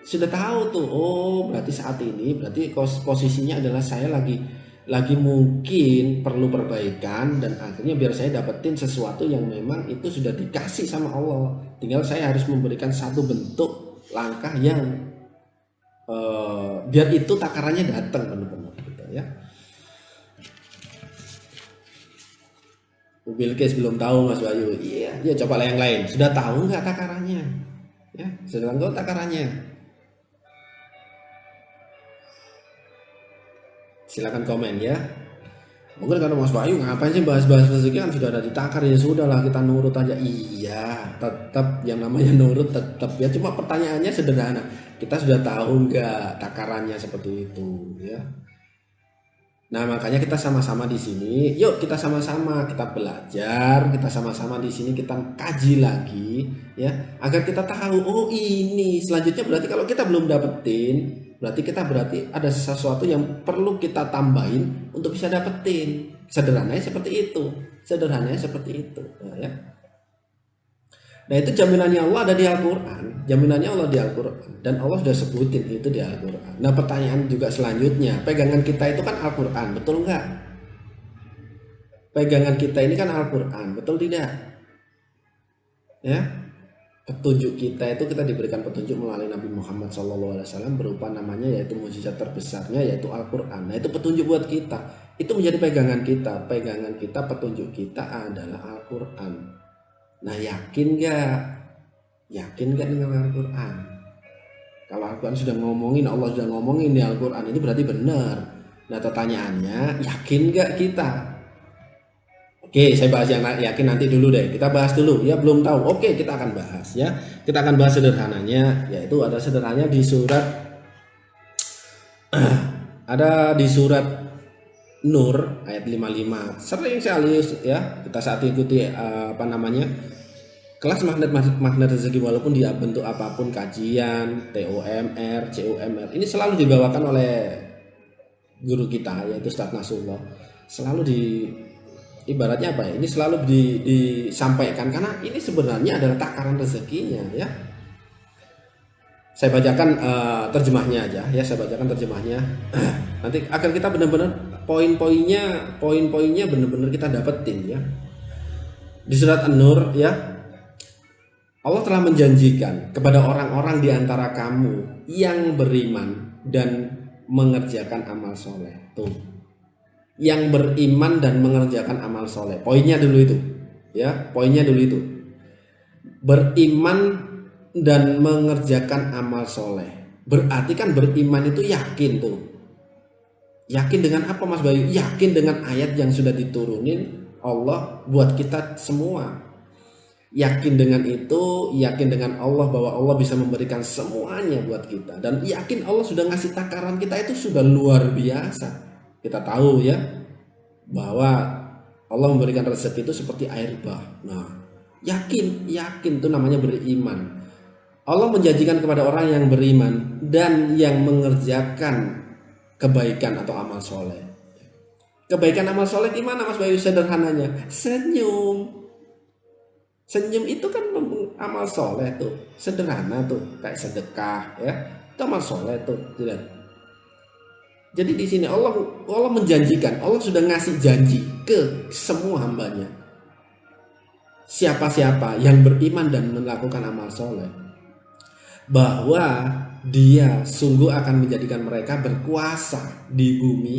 sudah tahu tuh, oh berarti saat ini berarti posisinya adalah saya lagi mungkin perlu perbaikan, dan akhirnya biar saya dapetin sesuatu yang memang itu sudah dikasih sama Allah. Tinggal saya harus memberikan satu bentuk langkah yang biar itu takarannya datang benar-benar gitu ya. Bilqis belum tahu Mas Bayu. Iya, ya coba yang lain. Sudah tahu nggak takarannya? Ya, sudah tahu takarannya. Silakan komen ya. Mungkin kalau Mas Bayu ngapain sih bahas-bahas rezeki, kan sudah ada ditakar, ya sudahlah kita nurut aja. Iya, tetap yang namanya nurut tetap ya. Cuma pertanyaannya sederhana, kita sudah tahu nggak takarannya seperti itu ya. Nah makanya kita sama-sama di sini, yuk kita sama-sama kita belajar, kita sama-sama di sini kita kaji lagi ya, agar kita tahu oh ini selanjutnya berarti kalau kita belum dapetin berarti ada sesuatu yang perlu kita tambahin untuk bisa dapetin. Sederhananya seperti itu, ya. Nah itu jaminannya Allah ada di Al-Quran, dan Allah sudah sebutin itu di Al-Quran. Nah pertanyaan juga selanjutnya, pegangan kita itu kan Al-Quran, betul nggak? Pegangan kita ini kan Al-Quran, betul tidak? Ya, petunjuk kita itu kita diberikan petunjuk melalui Nabi Muhammad SAW berupa namanya yaitu mukjizat terbesarnya yaitu Al-Quran. Nah itu petunjuk buat kita, itu menjadi pegangan kita, petunjuk kita adalah Al-Quran. Nah yakin gak dengan Al-Quran? Kalau Al-Quran sudah ngomongin, Allah sudah ngomongin di Al-Quran, ini berarti benar. Nah pertanyaannya, yakin gak kita? Oke, saya bahas yang yakin nanti dulu deh. Kita bahas dulu. Ya belum tahu. Oke, kita akan bahas ya. Kita akan bahas sederhananya, yaitu ada sederhananya di surat ada di surat Nur ayat 55. Sering sekali ya kita saat ikuti kelas magnet rezeki, walaupun dia bentuk apapun, kajian, TOMR, COMR, ini selalu dibawakan oleh guru kita yaitu Ustadz Nasrullah. Selalu ibaratnya apa ya? Ini selalu disampaikan karena ini sebenarnya adalah takaran rezekinya ya. Saya bacakan terjemahnya aja ya, saya bacakan terjemahnya. Nanti agar kita benar-benar poin-poinnya benar-benar kita dapetin ya. Di surat An-Nur ya, Allah telah menjanjikan kepada orang-orang di antara kamu yang beriman dan mengerjakan amal soleh. Tuh, yang beriman dan mengerjakan amal soleh. Poinnya dulu itu ya, poinnya dulu itu. Beriman dan mengerjakan amal soleh. Berarti kan beriman itu yakin tuh. Yakin dengan apa Mas Bayu? Yakin dengan ayat yang sudah diturunin Allah buat kita semua. Yakin dengan itu, yakin dengan Allah bahwa Allah bisa memberikan semuanya buat kita. Dan yakin Allah sudah ngasih takaran kita itu sudah luar biasa. Kita tahu ya bahwa Allah memberikan rezeki itu seperti air bah. Nah, yakin itu namanya beriman. Allah menjanjikan kepada orang yang beriman dan yang mengerjakan kebaikan atau amal soleh. Kebaikan amal soleh gimana Mas Bayu sederhananya? Senyum. Senyum itu kan amal soleh tuh. Sederhana tuh, kayak sedekah ya. Itu amal soleh tuh. Jadi di sini Allah menjanjikan, Allah sudah ngasih janji ke semua hambanya. Siapa-siapa yang beriman dan melakukan amal soleh, bahwa dia sungguh akan menjadikan mereka berkuasa di bumi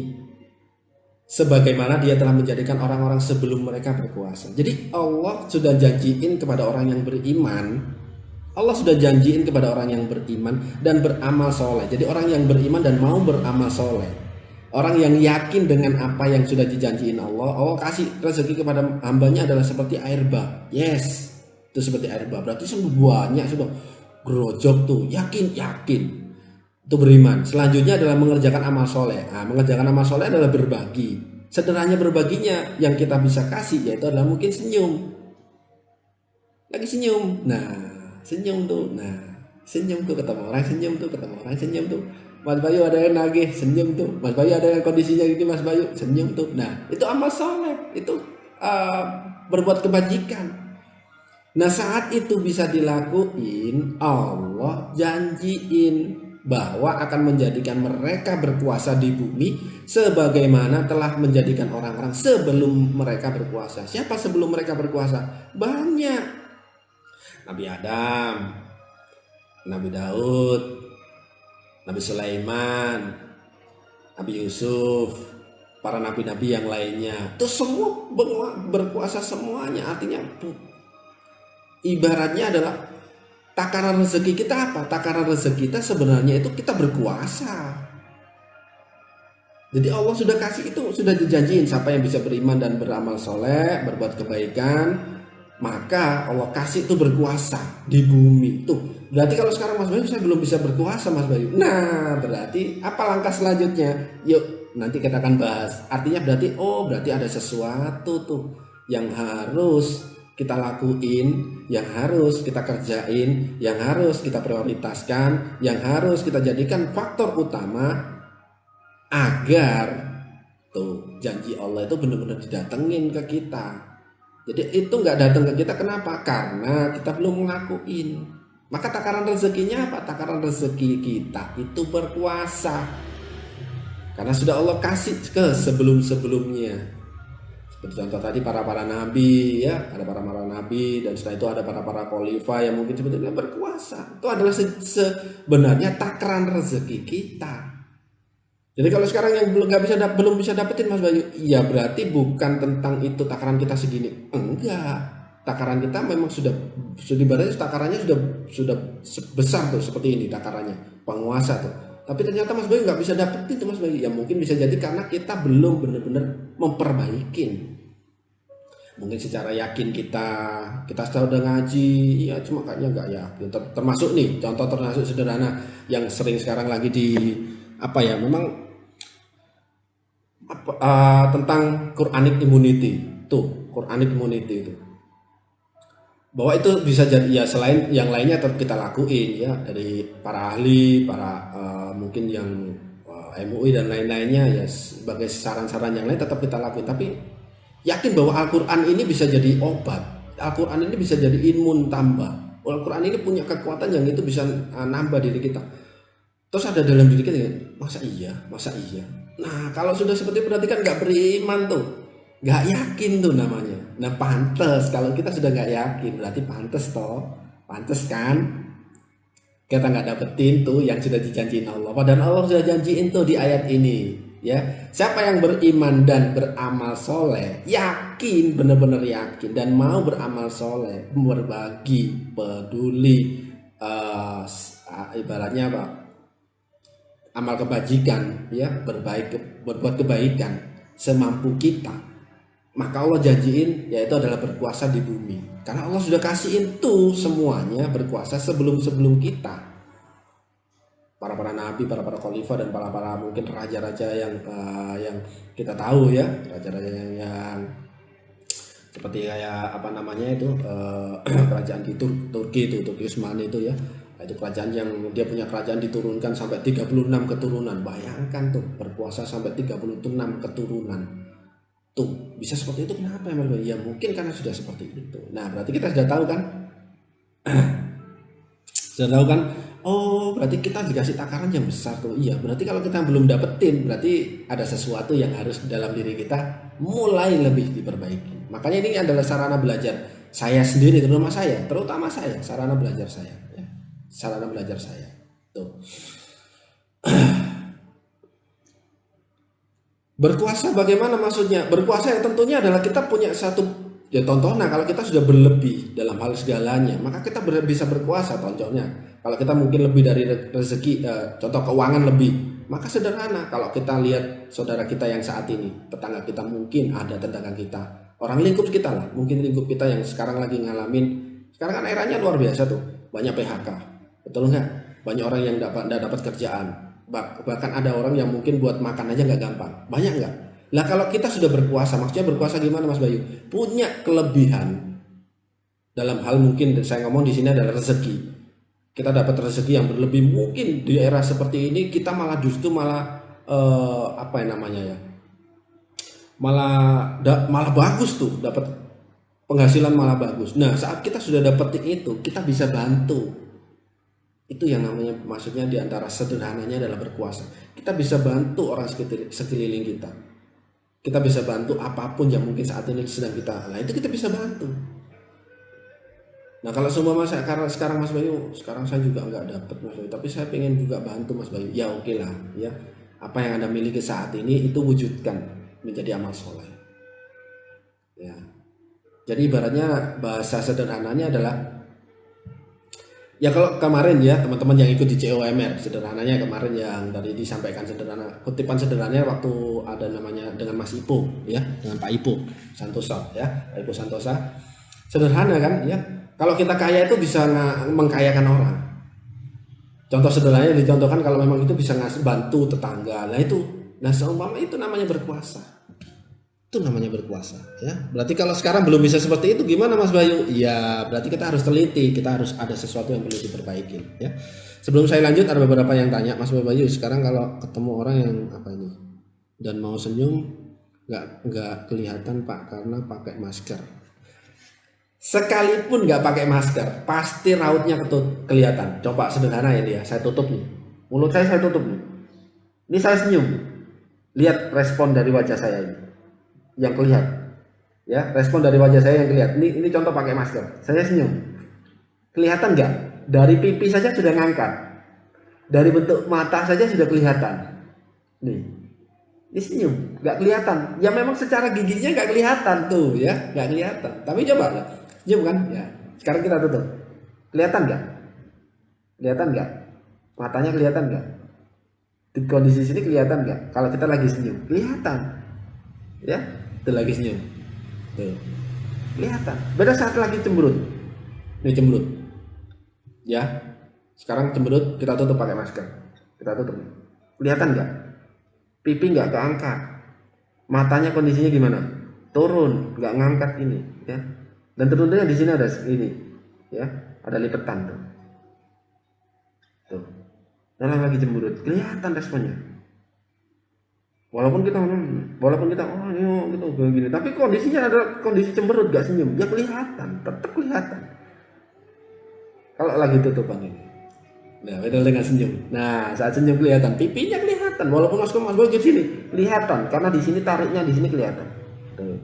sebagaimana dia telah menjadikan orang-orang sebelum mereka berkuasa. Jadi Allah sudah janjiin kepada orang yang beriman, Allah sudah janjiin kepada orang yang beriman dan beramal soleh. Jadi orang yang beriman dan mau beramal soleh, orang yang yakin dengan apa yang sudah dijanjiin Allah, Allah kasih rezeki kepada hambanya adalah seperti air bah. Yes, itu seperti air bah. Berarti banyak sudah gerojok tuh, yakin itu beriman. Selanjutnya adalah mengerjakan amal soleh. Nah, mengerjakan amal soleh adalah berbagi. Sederhananya berbaginya yang kita bisa kasih yaitu adalah mungkin senyum. Lagi senyum, nah senyum tuh, ketemu orang senyum tuh, Mas Bayu ada yang nagih, senyum tuh. Mas Bayu ada yang kondisinya gitu, Mas Bayu senyum tuh. Nah itu amal soleh, itu berbuat kebajikan. Nah saat itu bisa dilakuin, Allah janjiin bahwa akan menjadikan mereka berkuasa di bumi sebagaimana telah menjadikan orang-orang sebelum mereka berkuasa. Siapa sebelum mereka berkuasa? Banyak. Nabi Adam, Nabi Daud, Nabi Sulaiman, Nabi Yusuf, para nabi-nabi yang lainnya. Itu semua berkuasa semuanya. Artinya ibaratnya adalah takaran rezeki kita apa? Takaran rezeki kita sebenarnya itu kita berkuasa. Jadi Allah sudah kasih itu, sudah dijanjiin siapa yang bisa beriman dan beramal soleh, berbuat kebaikan, maka Allah kasih itu berkuasa di bumi. Tuh, berarti kalau sekarang Mas Bayu saya belum bisa berkuasa Mas Bayu. Nah, berarti apa langkah selanjutnya? Yuk, nanti kita akan bahas. Artinya berarti ada sesuatu tuh yang harus kita lakuin, yang harus kita kerjain, yang harus kita prioritaskan, yang harus kita jadikan faktor utama agar tuh janji Allah itu benar-benar didatengin ke kita. Jadi itu nggak datang ke kita, kenapa? Karena kita belum ngelakuin. Maka takaran rezekinya apa? Takaran rezeki kita itu berkuasa. Karena sudah Allah kasih ke sebelum-sebelumnya. Seperti contoh tadi para nabi ya, ada para nabi dan setelah itu ada para khalifah yang mungkin sebetulnya berkuasa. Itu adalah sebenarnya takaran rezeki kita. Jadi kalau sekarang yang belum bisa dapetin Mas Bayu, ya berarti bukan tentang itu takaran kita segini. Enggak. Takaran kita memang sudah ibaratnya takarannya sudah besar tuh seperti ini takarannya, penguasa tuh. Tapi ternyata Mas Bayu nggak bisa dapetin tuh Mas Bayu. Ya mungkin bisa jadi karena kita belum benar-benar memperbaikin. Mungkin secara yakin kita sudah ngaji, ya cuma kayaknya nggak yakin. Termasuk nih contoh termasuk sederhana yang sering sekarang lagi di apa ya, memang tentang Quranic immunity tuh, Quranic immunity itu, bahwa itu bisa jadi ya, selain yang lainnya tetap kita lakuin ya, dari para ahli, para mungkin yang MUI dan lain-lainnya ya, sebagai saran-saran yang lain tetap kita lakuin, tapi yakin bahwa Al-Quran ini bisa jadi obat, Al-Quran ini bisa jadi imun tambah, Al-Quran ini punya kekuatan yang itu bisa nambah diri kita. Terus ada dalam diri kita, masa iya, masa iya. Nah kalau sudah seperti itu berarti kan nggak beriman tuh, nggak yakin tuh namanya. Nah pantes kalau kita sudah nggak yakin, berarti pantes toh, pantes kan kita nggak dapetin tuh yang sudah dijanjiin Allah. Padahal Allah sudah janjiin tuh di ayat ini ya, siapa yang beriman dan beramal soleh, yakin, benar-benar yakin dan mau beramal soleh, berbagi, peduli, ibaratnya apa, amal kebajikan ya, berbuat kebaikan semampu kita, maka Allah janjiin yaitu adalah berkuasa di bumi, karena Allah sudah kasihin tuh semuanya berkuasa sebelum kita, para nabi, para khalifah, dan para mungkin raja-raja yang kita tahu ya, raja-raja yang seperti kayak apa namanya itu, kerajaan di Turki Utsmani itu ya. Itu kerajaan yang dia punya kerajaan diturunkan sampai 36 keturunan. Bayangkan tuh, berkuasa sampai 36 keturunan. Tuh, bisa seperti itu kenapa ya? Ya mungkin karena sudah seperti itu. Nah, berarti kita sudah tahu kan? Sudah tahu kan? Oh, berarti kita dikasih takaran yang besar tuh. Iya, berarti kalau kita belum dapetin, berarti ada sesuatu yang harus dalam diri kita mulai lebih diperbaiki. Makanya ini adalah sarana belajar saya sendiri, terutama saya, sarana belajar saya. Ya. Sarana belajar saya. Tuh. Berkuasa bagaimana maksudnya? Berkuasa ya tentunya adalah kita punya satu, ya contohnya kalau kita sudah berlebih dalam hal segalanya, maka kita bisa berkuasa. Contohnya kalau kita mungkin lebih dari rezeki, contoh keuangan lebih, maka sederhana, kalau kita lihat saudara kita yang saat ini, tetangga kita, mungkin ada tetangga kita, orang lingkup kita lah, mungkin lingkup kita yang sekarang lagi ngalamin, sekarang kan eranya luar biasa tuh, banyak PHK, betul nggak? Banyak orang yang nggak dapat kerjaan, bahkan ada orang yang mungkin buat makan aja nggak gampang, banyak nggak? Lah kalau kita sudah berkuasa, maksudnya berkuasa gimana Mas Bayu? Punya kelebihan dalam hal, mungkin saya ngomong di sini adalah rezeki. Kita dapat rezeki yang berlebih, mungkin di era seperti ini kita malah justru apa yang namanya ya, malah bagus tuh, dapat penghasilan malah bagus. Nah saat kita sudah dapat itu, kita bisa bantu. Itu yang namanya, maksudnya diantara sederhananya adalah berkuasa. Kita bisa bantu orang sekeliling kita. Kita bisa bantu apapun yang mungkin saat ini sedang kita, nah itu kita bisa bantu. Nah kalau semua karena sekarang Mas Bayu, sekarang saya juga nggak dapat Mas Bayu, tapi saya pengen juga bantu Mas Bayu. Ya oke lah ya, apa yang Anda miliki saat ini itu wujudkan menjadi amal soleh. Ya, jadi ibaratnya bahasa sederhananya adalah, ya kalau kemarin ya teman-teman yang ikut di COMR, sederhananya kemarin yang tadi disampaikan sederhana, kutipan sederhananya waktu ada namanya dengan Mas Ipo ya, dengan Pak Ipo Santosa ya, Pak Ipo Santosa, sederhana kan ya. Kalau kita kaya itu bisa mengkayakan orang. Contoh sederhananya dicontohkan, kalau memang itu bisa ngasih bantu tetangga. Nah itu, nah seumpama itu namanya berkuasa. Itu namanya berkuasa ya. Berarti kalau sekarang belum bisa seperti itu gimana Mas Bayu? Ya berarti kita harus teliti, kita harus ada sesuatu yang perlu diperbaiki ya. Sebelum saya lanjut, ada beberapa yang tanya, Mas Bayu sekarang kalau ketemu orang yang apa ini dan mau senyum nggak kelihatan Pak karena pakai masker. Sekalipun nggak pakai masker, pasti rautnya kelihatan. Coba sederhana ya dia, saya tutup nih, mulut saya tutup nih. Ini saya senyum, lihat respon dari wajah saya ini, yang kelihatan. Ya, respon dari wajah saya yang kelihatan. Ini contoh pakai masker, saya senyum, kelihatan nggak? Dari pipi saja sudah ngangkat, dari bentuk mata saja sudah kelihatan. Nih, ini senyum, nggak kelihatan. Ya memang secara giginya nggak kelihatan tuh ya, nggak kelihatan. Tapi coba lah. Senyum kan? Ya. Sekarang kita tutup. Kelihatan nggak? Kelihatan nggak? Matanya kelihatan nggak? Di kondisi sini kelihatan nggak? Kalau kita lagi senyum, kelihatan. Ya, itu lagi senyum. Tuh. kelihatan. Beda saat lagi cemberut. Ini cemberut. Ya. Sekarang cemberut kita tutup pakai masker. Kita tutup. Kelihatan nggak? Pipi nggak keangkat. Matanya kondisinya gimana? Turun, nggak ngangkat ini, ya. Dan tentunya di sini ada ini, ya, ada lipetan tuh. Tuh. Dalam lagi cemberut, kelihatan responnya. Walaupun kita oh iya gitu begini, tapi kondisinya ada kondisi cemberut gak senyum, ya kelihatan, tetap kelihatan. Kalau lagi tutupan ini, nah beda dengan senyum. Nah saat senyum kelihatan, pipinya kelihatan, walaupun Mas Boy di sini kelihatan, karena di sini tariknya di sini kelihatan. Tuh.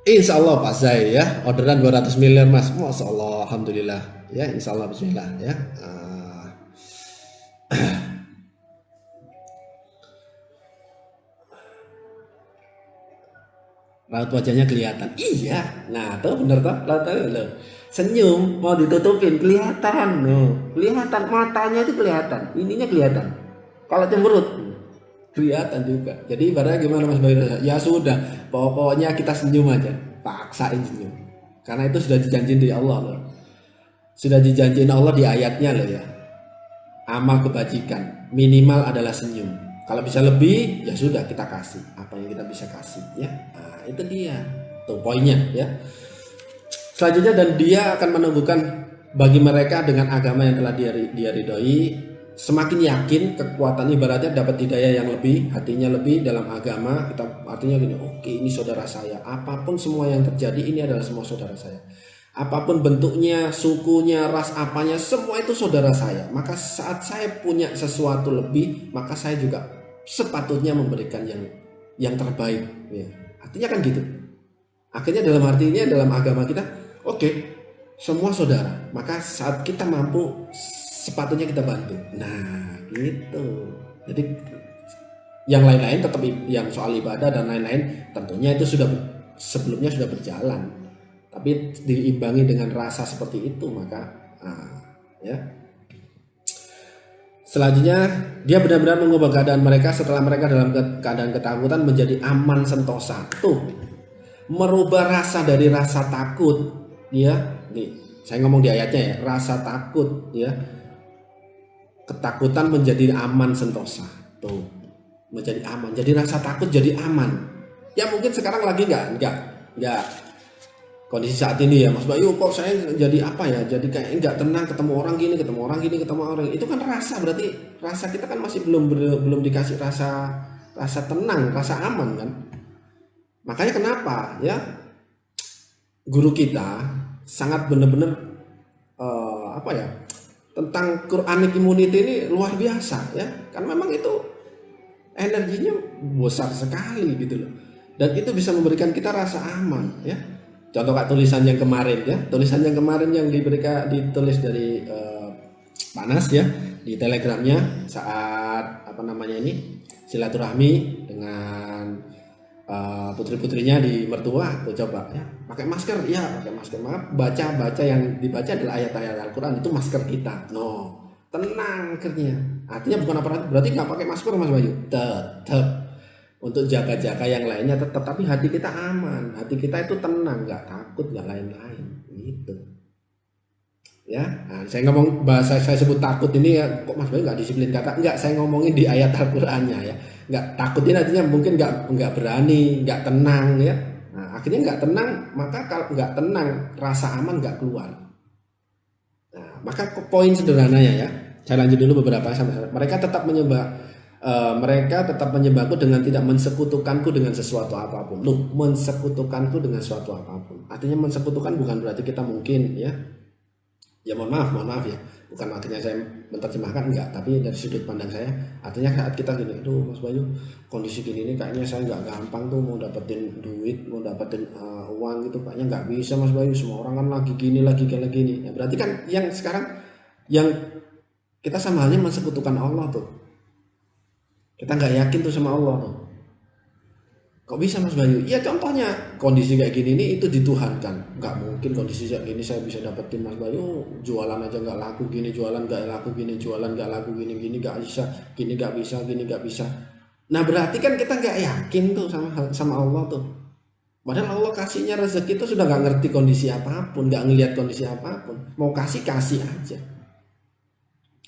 Insya Allah Pak Zai ya, orderan 200 miliar Mas, Masya Allah, Alhamdulillah ya, Insya Allah Bismillah ya. Raut wajahnya kelihatan. Iya. Nah, tuh bener tuh. Lo senyum mau ditutupin kelihatan. Kelihatan matanya itu kelihatan. Ininya kelihatan. Kalau cemberut kelihatan juga. Jadi ibaratnya gimana Mas Bayu? Ya sudah, pokoknya kita senyum aja. Paksain senyum. Karena itu sudah dijanjiin di Allah loh. Sudah dijanjiin Allah di ayatnya loh ya. Amal kebajikan minimal adalah senyum. Kalau bisa lebih ya sudah kita kasih apa yang kita bisa kasih ya. Nah, itu dia tuh poinnya ya. Selanjutnya dan dia akan menumbuhkan bagi mereka dengan agama yang telah dia ridhoi, semakin yakin kekuatan ibaratnya dapat hidayah yang lebih, hatinya lebih dalam agama. Kita artinya gini, oke, ini saudara saya, apapun semua yang terjadi ini adalah semua saudara saya. Apapun bentuknya, sukunya, ras apanya, semua itu saudara saya. Maka saat saya punya sesuatu lebih, maka saya juga sepatutnya memberikan yang terbaik. Ya. Artinya kan gitu. Akhirnya dalam artinya dalam agama kita, oke, semua saudara. Maka saat kita mampu, sepatutnya kita bantu. Nah, gitu. Jadi yang lain-lain tetap yang soal ibadah dan lain-lain tentunya itu sudah sebelumnya sudah berjalan. Tapi diimbangi dengan rasa seperti itu maka ya. Selanjutnya dia benar-benar mengubah keadaan mereka setelah mereka dalam keadaan ketakutan menjadi aman sentosa. Tuh. Merubah rasa dari rasa takut ya. Nih, saya ngomong di ayatnya ya, rasa takut ya. Ketakutan menjadi aman sentosa. Tuh. Menjadi aman. Jadi rasa takut jadi aman. Ya mungkin sekarang lagi enggak kondisi saat ini ya Mas Bayu, kok saya jadi apa ya, jadi kayak nggak tenang, ketemu orang gini, ketemu orang itu kan rasa, berarti rasa kita kan masih belum dikasih rasa tenang, rasa aman kan. Makanya kenapa ya guru kita sangat benar-benar apa ya tentang Quranic immunity ini luar biasa ya, kan memang itu energinya besar sekali gitu loh, dan itu bisa memberikan kita rasa aman ya. Contoh kayak tulisan yang kemarin ya, tulisan yang kemarin yang ditulis dari Panas ya di telegramnya saat apa namanya ini silaturahmi dengan putri-putrinya di mertua. Tuh coba ya, pakai masker ya, pakai masker. Maaf, baca yang dibaca adalah ayat-ayat Al-Quran, itu masker kita. No, tenang akhirnya. Artinya bukan apa berarti nggak pakai masker Mas Bayu, tetap untuk jaga-jaga yang lainnya tetap, tapi hati kita aman, hati kita itu tenang, nggak takut, nggak lain-lain gitu ya. Nah, saya ngomong bahasa saya sebut takut ini ya, kok Mas Bayu nggak disiplin kata, nggak, saya ngomongin di ayat Al-Qur'annya ya. Nggak takut ini artinya mungkin nggak berani, nggak tenang ya. Nah, akhirnya nggak tenang, maka kalau nggak tenang rasa aman nggak keluar. Nah, maka poin sederhananya ya, saya lanjut dulu beberapa sampai mereka tetap menyembahku dengan tidak mensekutukanku dengan sesuatu apapun. Loh, mensekutukanku dengan sesuatu apapun. Artinya mensekutukan bukan berarti kita mungkin ya. Ya mohon maaf ya. Bukan akhirnya saya menerjemahkan enggak, tapi dari sudut pandang saya artinya saat kita gini, aduh Mas Bayu, kondisi gini ini kayaknya saya nggak gampang tuh mau dapetin duit, mau dapetin uang gitu, kayaknya nggak bisa Mas Bayu, semua orang kan lagi gini. Ya, berarti kan yang sekarang yang kita sama halnya mensekutukan Allah tuh. Kita nggak yakin tuh sama Allah tuh. Kok bisa Mas Bayu? Ya contohnya kondisi kayak gini ini itu dituhankan. Nggak mungkin kondisi kayak gini saya bisa dapetin Mas Bayu. Jualan aja nggak laku gini, jualan nggak laku gini, jualan nggak laku gini nggak bisa, gini nggak bisa. Nah berarti kan kita nggak yakin tuh sama Allah tuh. Padahal Allah kasihnya rezeki itu sudah nggak ngerti kondisi apapun, nggak ngelihat kondisi apapun. Mau kasih kasih aja.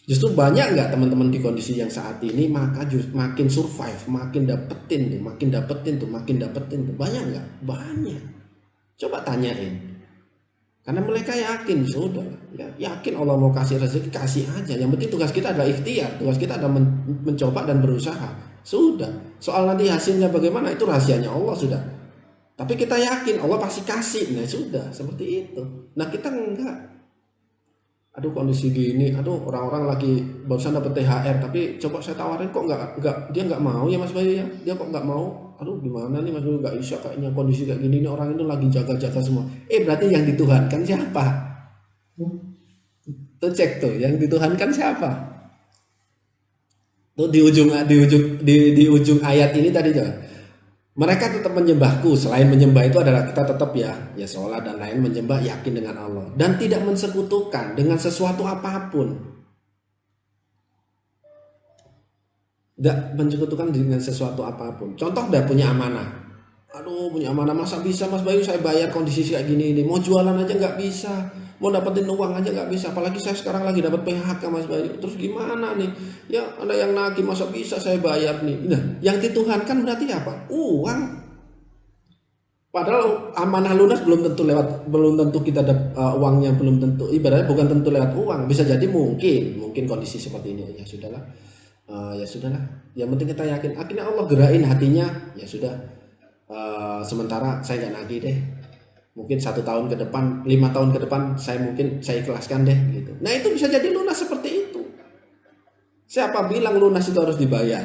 Justru banyak nggak teman-teman di kondisi yang saat ini maka makin survive, makin dapetin tuh, makin dapetin tuh, makin dapetin tuh. Banyak nggak? Banyak. Coba tanyain. Karena mereka yakin sudah, ya, yakin Allah mau kasih rezeki kasih aja. Yang penting tugas kita adalah ikhtiar, tugas kita adalah mencoba dan berusaha. Sudah. Soal nanti hasilnya bagaimana itu rahasianya Allah sudah. Tapi kita yakin Allah pasti kasih. Nah sudah seperti itu. Nah kita enggak. Aduh kondisi gini, aduh orang-orang lagi barusan dapat THR, tapi coba saya tawarin kok nggak dia nggak mau ya Mas Bayu ya, dia kok nggak mau, aduh gimana nih Mas Bayu nggak bisa kayaknya kondisi kayak gini nih orang itu lagi jaga-jaga semua. Berarti yang dituhankan siapa? Tuh cek tuh, yang dituhankan siapa? Tuh di ujung ayat ini tadi tuh. Mereka tetap menyembahku. Selain menyembah itu adalah kita tetap ya sholat dan lain menyembah yakin dengan Allah dan tidak mensekutukan dengan sesuatu apapun. Tidak mensekutukan dengan sesuatu apapun. Contoh udah punya amanah. Aduh punya amanah masa bisa Mas Bayu saya bayar kondisi kayak gini ini. Mau jualan aja nggak bisa. Mau dapetin uang aja nggak bisa. Apalagi saya sekarang lagi dapat PHK Mas Bayu. Terus gimana nih? Ya ada yang nagih masa bisa saya bayar nih. Nah yang dituhankan berarti apa? Uang. Padahal amanah lunas belum tentu kita uangnya belum tentu. Ibaratnya bukan tentu lewat uang. Bisa jadi mungkin kondisi seperti ini. Ya sudahlah. Yang penting kita yakin. Akhirnya Allah gerain hatinya. Ya sudah. Sementara saya nggak nagih deh. Mungkin 1 tahun ke depan, 5 tahun ke depan saya ikhlaskan deh gitu. Nah itu bisa jadi lunas seperti itu. Siapa bilang lunas itu harus dibayar?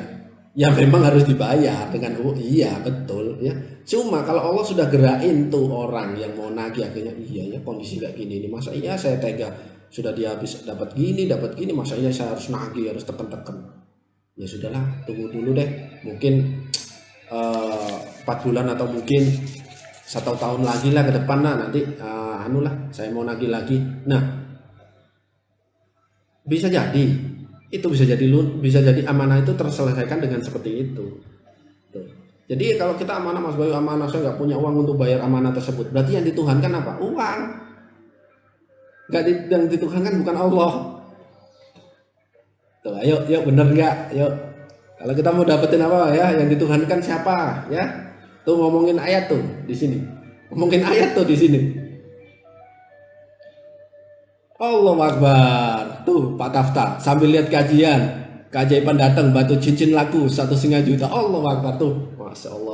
Ya memang harus dibayar dengan iya betul ya. Cuma kalau Allah sudah gerain tuh orang yang mau nagih akhirnya iya ya kondisi kayak gini nih masa iya saya tega sudah dia habis dapat gini masa iya saya harus nagih harus teken. Ya sudahlah tunggu dulu deh mungkin 4 bulan atau mungkin 1 tahun lagi lah ke depan nanti saya mau nagih lagi. Nah bisa jadi itu bisa jadi amanah itu terselesaikan dengan seperti itu. Tuh. Jadi kalau kita amanah Mas Bayu amanah saya nggak punya uang untuk bayar amanah tersebut berarti yang dituhankan apa? Uang. Yang dituhankan bukan Allah. Tuh, ayo bener nggak? Yuk. Kalau kita mau dapetin apa ya yang dituhankan siapa ya? Tuh ngomongin ayat tuh di sini. Allahu Akbar. Tuh Pak Tafta sambil lihat keajaiban datang batu cincin laku 1,5 juta. Allahu Akbar tuh. Masya Allah.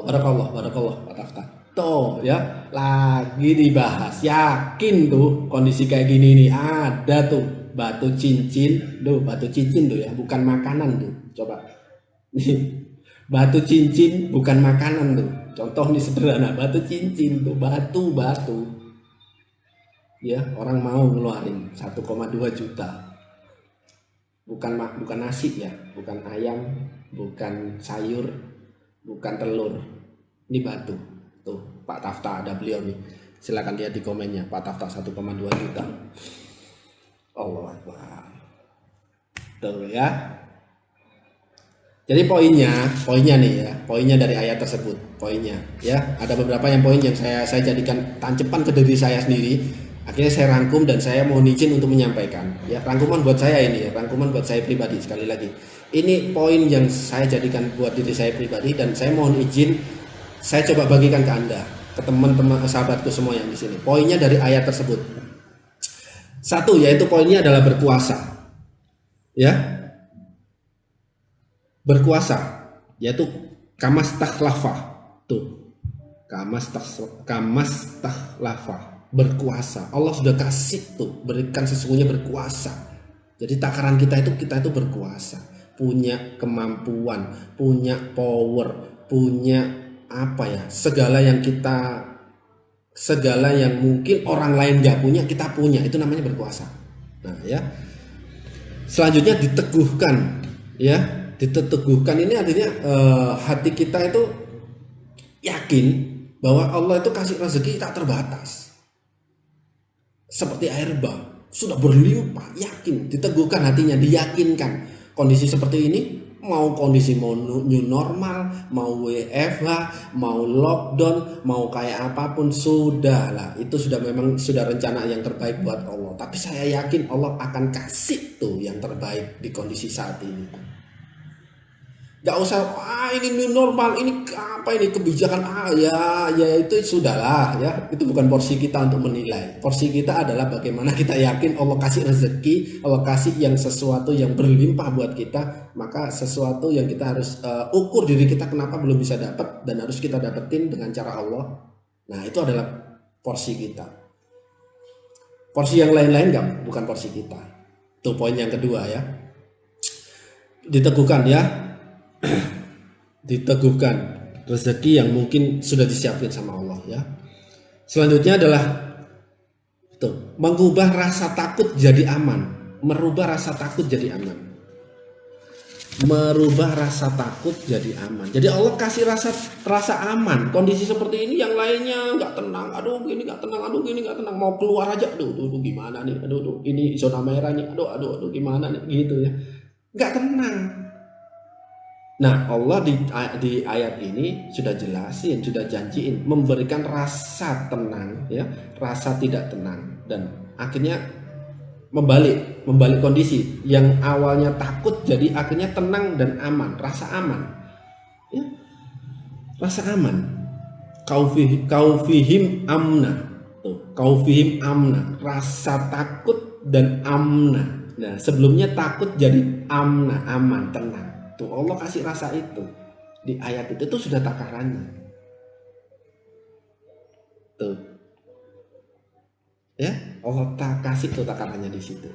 Barakallah Pak Tafta. Tuh ya lagi dibahas. Yakin tuh kondisi kayak gini nih ada tuh batu cincin tuh ya bukan makanan tuh. Coba nih batu cincin bukan makanan tuh. Contoh nih sederhana batu cincin tuh batu. Ya orang mau ngeluarin 1,2 juta bukan nasi ya bukan ayam bukan sayur bukan telur ini batu tuh Pak Tafta ada beliau nih silakan lihat di komennya Pak Tafta 1,2 juta Allah Akbar tuh ya jadi poinnya nih ya poinnya dari ayat tersebut poinnya ya ada beberapa poin yang saya jadikan tancepan ke diri saya sendiri. Akhirnya saya rangkum dan saya mohon izin untuk menyampaikan ya rangkuman buat saya ini ya rangkuman buat saya pribadi sekali lagi ini poin yang saya jadikan buat diri saya pribadi dan saya mohon izin saya coba bagikan ke Anda ke teman-teman sahabatku semua yang di sini poinnya dari ayat tersebut satu yaitu poinnya adalah berkuasa ya berkuasa yaitu kamas takhlafa tuh kamas takhlafa berkuasa Allah sudah kasih tuh berikan sesungguhnya berkuasa jadi takaran kita itu berkuasa punya kemampuan punya power punya apa ya segala yang mungkin orang lain nggak punya kita punya itu namanya berkuasa. Nah ya selanjutnya diteguhkan ini artinya hati kita itu yakin bahwa Allah itu kasih rezeki tak terbatas seperti air bah sudah berlimpah yakin diteguhkan hatinya diyakinkan kondisi seperti ini Mau kondisi mau new normal, mau WFH, mau lockdown, mau kayak apapun sudah lah. Itu sudah memang sudah rencana yang terbaik buat Allah. Tapi saya yakin Allah akan kasih tuh yang terbaik di kondisi saat ini. Gak usah ini new normal, ini apa ini kebijakan ya itu sudahlah ya, itu bukan porsi kita untuk menilai. Porsi kita adalah bagaimana kita yakin Allah kasih rezeki, Allah kasih yang sesuatu yang berlimpah buat kita, maka sesuatu yang kita harus ukur diri kita kenapa belum bisa dapat dan harus kita dapetin dengan cara Allah. Nah itu adalah porsi kita. Porsi yang lain-lain bukan porsi kita. Itu poin yang kedua ya, diteguhkan ya. Diteguhkan rezeki yang mungkin sudah disiapkan sama Allah ya. Selanjutnya adalah mengubah rasa takut jadi aman, merubah rasa takut jadi aman. Merubah rasa takut jadi aman. Jadi Allah kasih rasa aman. Kondisi seperti ini yang lainnya nggak tenang. Aduh gini nggak tenang. Aduh gini nggak tenang. Mau keluar aja. Aduh gimana nih. Aduh ini zona merah nih. Aduh gimana nih gitu ya. Nggak tenang. Nah Allah di ayat ini sudah jelasin, sudah janjiin memberikan rasa tenang ya, rasa tidak tenang, dan akhirnya membalik kondisi yang awalnya takut jadi akhirnya tenang dan aman, rasa aman ya, rasa aman. Kaufihim amna, kaufihim amna, rasa takut dan amna. Nah sebelumnya takut jadi amna, aman, tenang. Tuh Allah kasih rasa itu di ayat itu tuh sudah takarannya. Tuh. Ya, Allah kasih tuh takarannya di situ.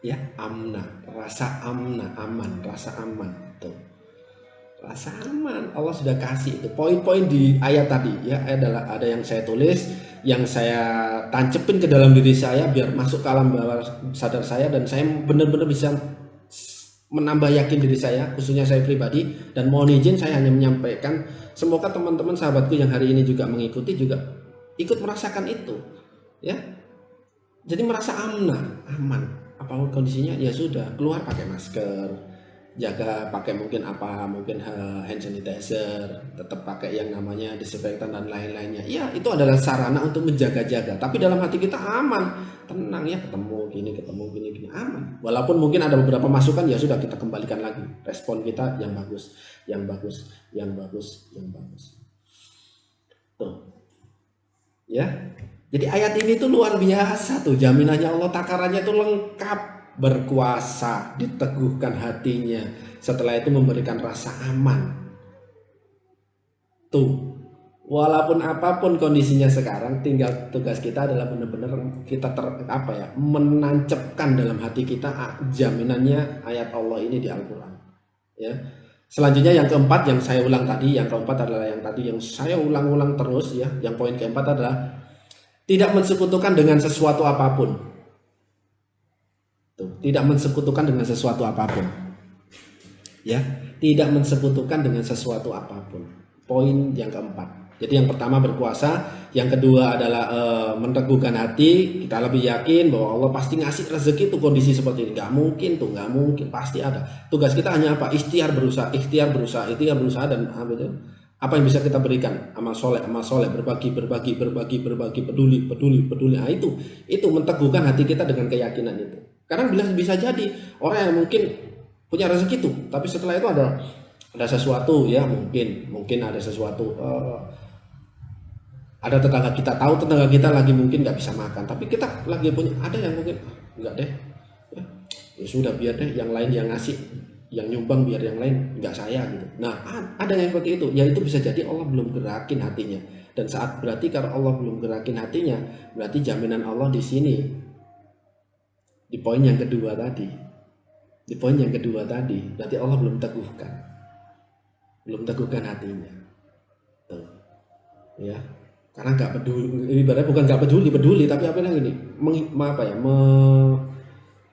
Ya, amna, rasa amna, aman, rasa aman. Tuh. Rasa aman Allah sudah kasih itu. Poin-poin di ayat tadi ya adalah ada yang saya tulis, yang saya tancepin ke dalam diri saya biar masuk ke alam bawah sadar saya dan saya benar-benar bisa menambah yakin diri saya, khususnya saya pribadi, dan mohon izin saya hanya menyampaikan, semoga teman-teman sahabatku yang hari ini juga mengikuti juga ikut merasakan itu ya. Jadi merasa aman apapun kondisinya ya sudah, keluar pakai masker, jaga pakai mungkin hand sanitizer, tetap pakai yang namanya disinfektan dan lain-lainnya ya, itu adalah sarana untuk menjaga-jaga, tapi dalam hati kita aman, tenang ya, ketemu gini aman. Walaupun mungkin ada beberapa masukan ya sudah kita kembalikan lagi, respon kita yang bagus tuh ya. Jadi ayat ini tuh luar biasa tuh, jaminannya Allah, takarannya tuh lengkap, berkuasa, diteguhkan hatinya, setelah itu memberikan rasa aman tuh. Walaupun apapun kondisinya sekarang, tinggal tugas kita adalah benar-benar kita menancapkan dalam hati kita jaminannya ayat Allah ini di Al-Quran ya. Selanjutnya yang keempat yang saya ulang tadi, yang keempat adalah yang tadi yang saya ulang-ulang terus ya. Yang poin keempat adalah tidak mensekutukan dengan sesuatu apapun. Tuh, tidak mensekutukan dengan sesuatu apapun ya, tidak mensekutukan dengan sesuatu apapun. Poin yang keempat. Jadi yang pertama berkuasa, yang kedua adalah meneguhkan hati, kita lebih yakin bahwa Allah pasti ngasih rezeki tuh kondisi seperti ini. Nggak mungkin, pasti ada. Tugas kita hanya apa? Ikhtiar berusaha dan apa yang bisa kita berikan, amal soleh, berbagi, peduli. Nah itu menteguhkan hati kita dengan keyakinan itu. Karena bisa jadi orang yang mungkin punya rezeki tuh, tapi setelah itu ada sesuatu ya, mungkin ada sesuatu, ada tetangga kita, tahu tetangga kita lagi mungkin nggak bisa makan, tapi kita lagi punya, ada yang mungkin nggak deh ya sudah biar deh yang lain yang ngasih, yang nyumbang, biar yang lain nggak saya gitu. Nah ada yang seperti itu ya, itu bisa jadi Allah belum gerakin hatinya, dan saat berarti kalau Allah belum gerakin hatinya, berarti jaminan Allah di sini di poin yang kedua tadi, berarti Allah belum teguhkan hatinya tuh ya. Karena nggak peduli, ibaratnya bukan nggak peduli, tapi apa yang ini,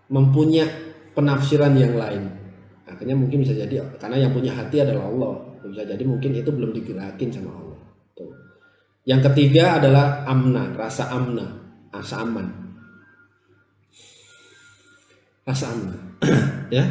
mempunyai penafsiran yang lain. Akhirnya mungkin bisa jadi karena yang punya hati adalah Allah, bisa jadi mungkin itu belum digerakin sama Allah. Tuh. Yang ketiga adalah rasa aman, ya,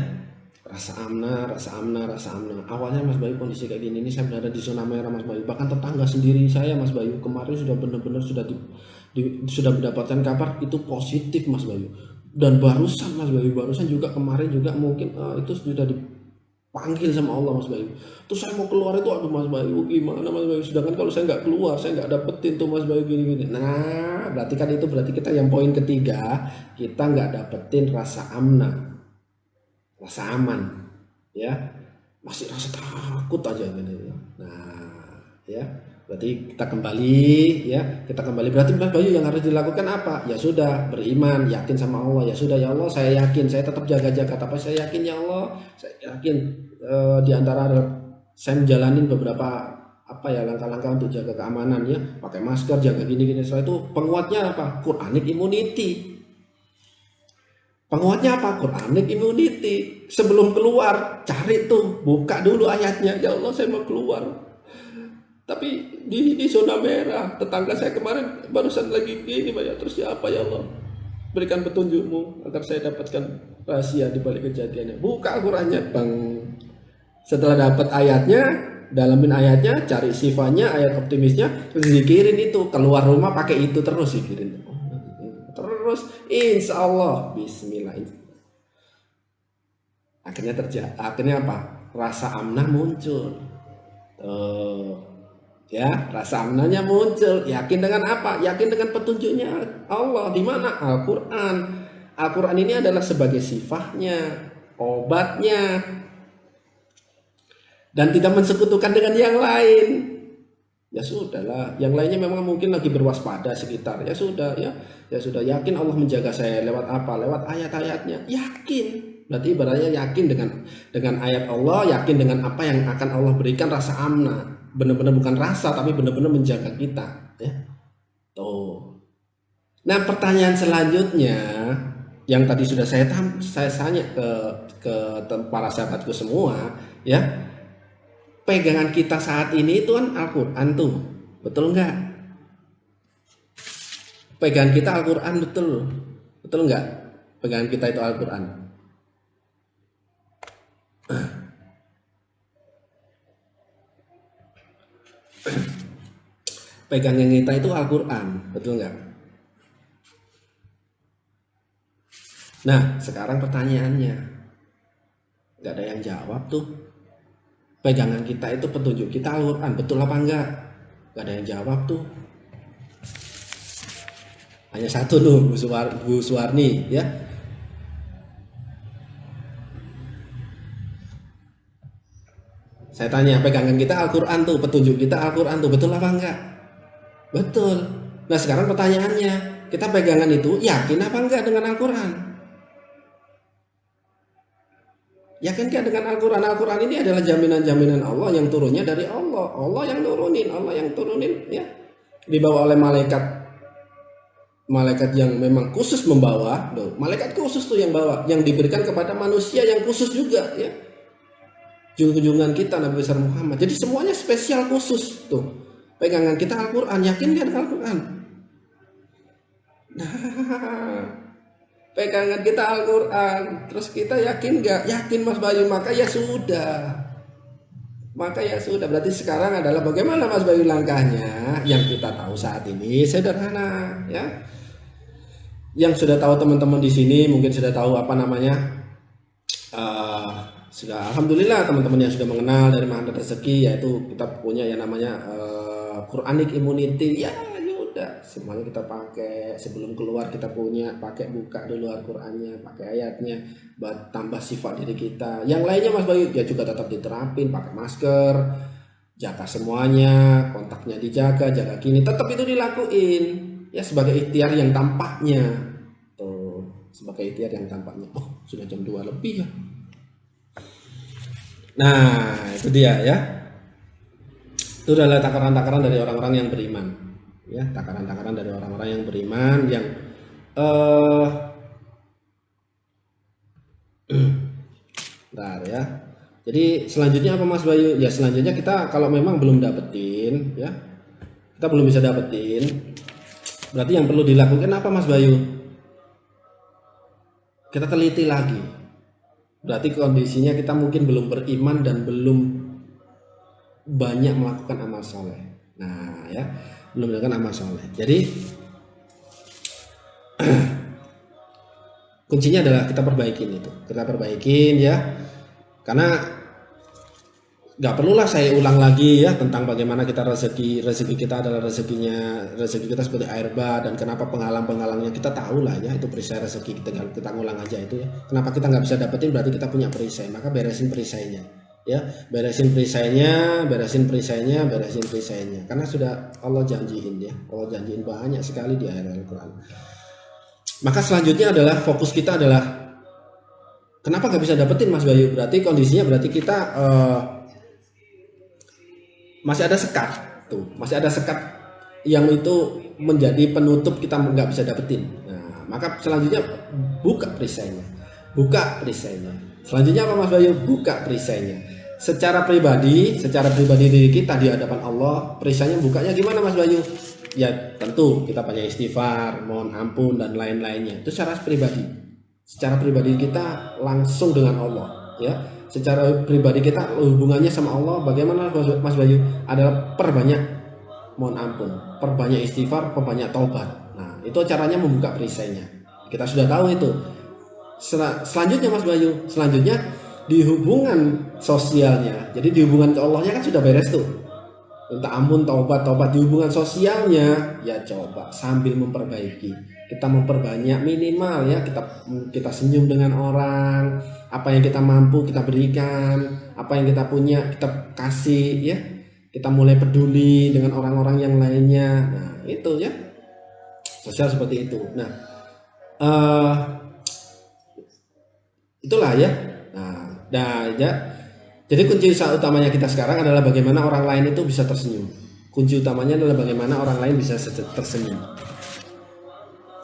rasa amna, rasa amna, rasa amna. Awalnya Mas Bayu kondisi kayak gini ini saya berada di zona merah Mas Bayu. Bahkan tetangga sendiri saya Mas Bayu kemarin sudah benar-benar sudah mendapatkan kabar itu positif Mas Bayu. Dan barusan Mas Bayu, barusan juga kemarin juga mungkin itu sudah dipanggil sama Allah Mas Bayu. Terus saya mau keluar itu aduh Mas Bayu gimana Mas Bayu. Sedangkan kalau saya nggak keluar saya nggak dapetin tuh Mas Bayu gini-gini. Nah berarti kan itu berarti kita yang poin ketiga kita nggak dapetin rasa amna, rasa aman, ya masih rasa takut aja gitu. Nah ya berarti kita kembali berarti Mas Bayu yang harus dilakukan apa? Ya sudah beriman, yakin sama Allah. Ya sudah ya Allah saya yakin, saya tetap jaga-jaga, tapi saya yakin ya Allah, saya yakin di antara saya menjalanin beberapa langkah-langkah untuk jaga keamanan ya, pakai masker, jaga gini-gini. Setelah itu penguatnya apa? Quranic immunity. Penguatnya apa? Quranic immunity. Sebelum keluar, cari tuh, buka dulu ayatnya. Ya Allah, saya mau keluar. Tapi di zona merah, tetangga saya kemarin barusan lagi gini, Pak ya. Terus ya apa ya Allah? Berikan petunjukmu agar saya dapatkan rahasia di balik kejadiannya. Buka Al-Qur'annya, Bang. Setelah dapat ayatnya, dalamin ayatnya, cari sifatnya, ayat optimisnya, terus zikirin itu. Keluar rumah pakai itu terus zikirin. Terus insya Allah bismillah akhirnya apa? Rasa amnah muncul ya, rasa amnahnya muncul. Yakin dengan apa? Yakin dengan petunjuknya Allah. Di mana? Al-Quran. Al-Quran ini adalah sebagai sifatnya, obatnya, dan tidak mensekutukan dengan yang lain. Ya sudahlah, yang lainnya memang mungkin lagi berwaspada sekitar. Ya sudah, ya sudah, yakin Allah menjaga saya lewat apa? Lewat ayat-ayatnya. Yakin. Berarti ibaratnya yakin dengan ayat Allah, yakin dengan apa yang akan Allah berikan, rasa amna. Benar-benar bukan rasa tapi benar-benar menjaga kita, ya. Tuh. Nah, pertanyaan selanjutnya yang tadi sudah saya tanya ke para sahabatku semua, ya. Pegangan kita saat ini itu kan Al-Quran tuh, betul nggak? Pegangan kita Al-Quran betul nggak? Pegangan kita itu Al-Quran. Pegangan kita itu Al-Quran, betul nggak? Nah, sekarang pertanyaannya, nggak ada yang jawab tuh. Pegangan kita itu petunjuk kita Al-Quran, betul apa enggak? Gak ada yang jawab tuh. Hanya satu tuh, Bu Suwarni, ya. Saya tanya, pegangan kita Al-Quran tuh, petunjuk kita Al-Quran tuh, betul apa enggak? Betul. Nah sekarang pertanyaannya, kita pegangan itu yakin apa enggak dengan Al-Quran? Yakinkah dengan Al-Quran? Al-Quran ini adalah jaminan-jaminan Allah yang turunnya dari Allah. Allah yang turunin, ya. Dibawa oleh malaikat yang memang khusus membawa. Malaikat khusus tuh yang bawa, yang diberikan kepada manusia yang khusus juga, ya. Junjungan kita Nabi besar Muhammad. Jadi semuanya spesial khusus tuh. Pegangan kita Al-Quran, yakin dengan Al-Quran? Nah, pegangan kita Al-Quran, terus kita yakin nggak? Yakin Mas Bayu, maka ya sudah. Berarti sekarang adalah bagaimana Mas Bayu langkahnya? Yang kita tahu saat ini sederhana, ya. Yang sudah tahu teman-teman di sini mungkin sudah tahu apa namanya. Sudah alhamdulillah teman-teman yang sudah mengenal dari Magnet Rezeki, yaitu kita punya yang namanya Quranic Immunity. Ya udah, semuanya kita pakai. Sebelum keluar kita buka dulu Al-Qur'annya, pakai ayatnya, buat tambah sifat diri kita. Yang lainnya Mas Bayu ya juga tetap diterapin, pakai masker, jaga semuanya, kontaknya dijaga, jaga gini, tetap itu dilakuin. Ya sebagai ikhtiar yang tampaknya. Tuh, sebagai ikhtiar yang tampaknya. Oh, sudah jam 2 lebih ya. Nah, itu dia ya. Itu adalah takaran-takaran dari orang-orang yang beriman. Ya, takaran-takaran dari orang-orang yang beriman yang bentar ya. Jadi selanjutnya apa Mas Bayu? Ya selanjutnya kita kalau memang belum dapetin, ya kita belum bisa dapetin, berarti yang perlu dilakukan apa Mas Bayu? Kita teliti lagi. berarti kondisinya kita mungkin belum beriman dan belum banyak melakukan amal soleh. Nah ya, belum melakukan amal soleh. Jadi kuncinya adalah kita perbaikin itu, kita perbaikin ya, karena nggak perlulah saya ulang lagi ya tentang bagaimana kita rezeki kita adalah rezeki kita seperti air bah, dan kenapa penghalang-penghalangnya kita tahu lah ya, itu perisai rezeki kita ngulang aja itu ya. Kenapa kita nggak bisa dapetin, berarti kita punya perisai, maka beresin perisainya ya, beresin perisainya karena sudah Allah janjiin ya, Allah janjiin banyak sekali di ayat Al-Quran. Maka selanjutnya adalah fokus kita adalah kenapa nggak bisa dapetin Mas Bayu, berarti kondisinya berarti kita masih ada sekat yang itu menjadi penutup kita nggak bisa dapetin. Nah, maka selanjutnya buka perisainya. Selanjutnya apa Mas Bayu? Buka perisainya. Secara pribadi diri kita di hadapan Allah, perisainya bukanya gimana Mas Bayu? Ya tentu kita banyak istighfar, mohon ampun dan lain-lainnya. Itu secara pribadi kita langsung dengan Allah, ya. Secara pribadi kita hubungannya sama Allah bagaimana Mas Bayu? Adalah perbanyak mohon ampun, perbanyak istighfar, perbanyak taubat. Nah, itu caranya membuka perisainya. Kita sudah tahu itu. Selanjutnya Mas Bayu, selanjutnya di hubungan sosialnya. Jadi di hubungan ke Allahnya kan sudah beres tuh. Minta ampun, taubat di hubungan sosialnya ya coba sambil memperbaiki. Kita memperbanyak minimal ya, kita senyum dengan orang, apa yang kita mampu kita berikan, apa yang kita punya kita kasih ya. Kita mulai peduli dengan orang-orang yang lainnya. Nah, itu ya. Sosial seperti itu. Nah, itulah ya. Nah, ya. Jadi kunci utamanya kita sekarang adalah bagaimana orang lain itu bisa tersenyum. Kunci utamanya adalah bagaimana orang lain bisa tersenyum.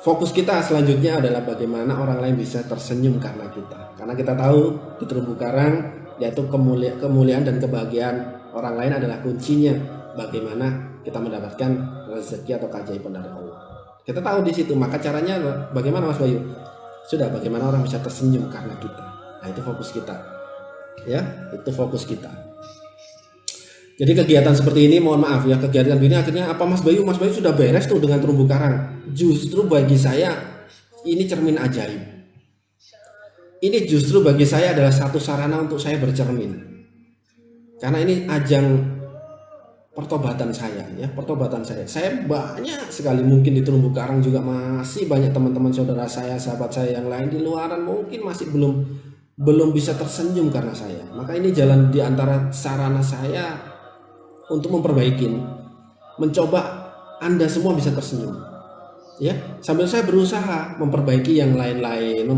Fokus kita selanjutnya adalah bagaimana orang lain bisa tersenyum karena kita. Karena kita tahu di terumbu karang yaitu kemuliaan dan kebahagiaan orang lain adalah kuncinya bagaimana kita mendapatkan rezeki atau keajaiban dari Allah. Kita tahu di situ, maka caranya bagaimana Mas Bayu? Sudah, bagaimana orang bisa tersenyum karena kita. Nah, itu fokus kita. Ya, itu fokus kita. Jadi kegiatan seperti ini, mohon maaf ya, kegiatan ini akhirnya apa Mas Bayu? Mas Bayu sudah beres tuh dengan terumbu karang. Justru bagi saya ini cermin ajaib. Ini justru bagi saya adalah satu sarana untuk saya bercermin. Karena ini ajang pertobatan saya ya, pertobatan saya. Saya banyak sekali mungkin di terumbu karang juga masih banyak teman-teman saudara saya, sahabat saya yang lain di luaran mungkin masih belum bisa tersenyum karena saya. Maka ini jalan di antara sarana saya untuk memperbaiki, mencoba Anda semua bisa tersenyum. Ya, sambil saya berusaha memperbaiki yang lain-lain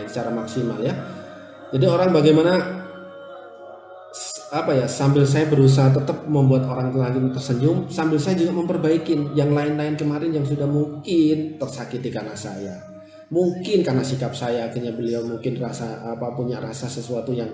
secara maksimal ya. Jadi orang bagaimana sambil saya berusaha tetap membuat orang lain tersenyum, sambil saya juga memperbaiki yang lain-lain kemarin yang sudah mungkin tersakiti karena saya. Mungkin karena sikap saya akhirnya beliau mungkin punya rasa sesuatu yang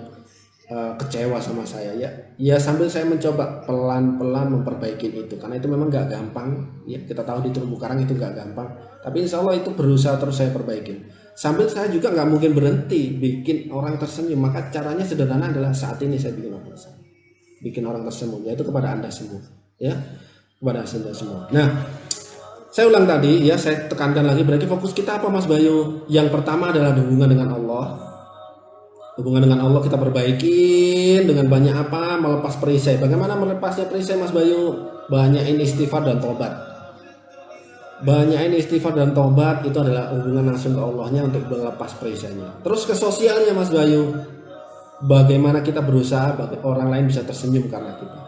kecewa sama saya ya. Ya sambil saya mencoba pelan-pelan memperbaiki itu, karena itu memang gak gampang ya. Kita tahu di terumbu karang itu gak gampang, tapi insya Allah itu berusaha terus saya perbaiki. Sambil saya juga gak mungkin berhenti bikin orang tersenyum. Maka caranya sederhana adalah saat ini saya bikin orang tersenyum, yaitu kepada Anda semua ya, kepada Anda semua. Nah, saya ulang tadi ya, saya tekankan lagi, berarti fokus kita apa Mas Bayu? Yang pertama adalah hubungan dengan Allah. Hubungan dengan Allah kita perbaikin dengan banyak apa? Melepas perisai. Bagaimana melepasnya perisai Mas Bayu? Banyakin istighfar dan tobat. Banyakin istighfar dan tobat itu adalah hubungan langsung ke Allahnya untuk melepas perisainya. Terus ke sosialnya Mas Bayu. Bagaimana kita berusaha orang lain bisa tersenyum karena kita.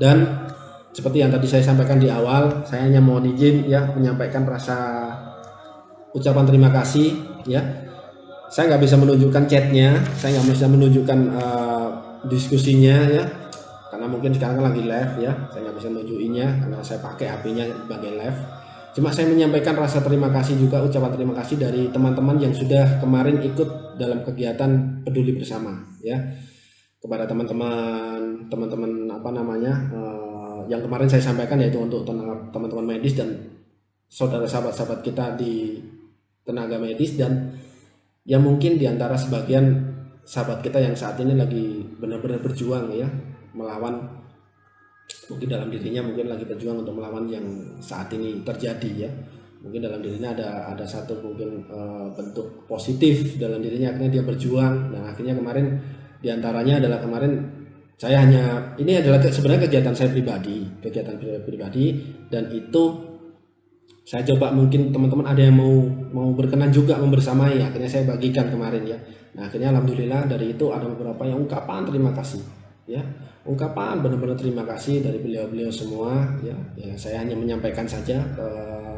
Dan seperti yang tadi saya sampaikan di awal, saya hanya mohon izin ya menyampaikan rasa ucapan terima kasih ya. Saya nggak bisa menunjukkan chatnya, saya nggak bisa menunjukkan diskusinya ya, karena mungkin sekarang lagi live ya, saya nggak bisa menunjukinya karena saya pakai HP-nya sebagai live. Cuma saya menyampaikan rasa terima kasih juga, ucapan terima kasih dari teman-teman yang sudah kemarin ikut dalam kegiatan peduli bersama ya, kepada teman-teman yang kemarin saya sampaikan, yaitu untuk teman-teman medis dan saudara sahabat-sahabat kita di tenaga medis dan Ya mungkin diantara sebagian sahabat kita yang saat ini lagi benar-benar berjuang ya melawan, mungkin dalam dirinya mungkin lagi berjuang untuk melawan yang saat ini terjadi ya. Mungkin dalam dirinya ada satu mungkin bentuk positif dalam dirinya, akhirnya dia berjuang dan akhirnya kemarin diantaranya adalah kemarin saya hanya, ini adalah sebenarnya kegiatan saya pribadi, dan itu saya coba, mungkin teman-teman ada yang mau berkenan juga membersamai, akhirnya saya bagikan kemarin ya. Nah akhirnya alhamdulillah dari itu ada beberapa yang ungkapan terima kasih ya, ungkapan benar-benar terima kasih dari beliau-beliau semua ya. Saya hanya menyampaikan saja ke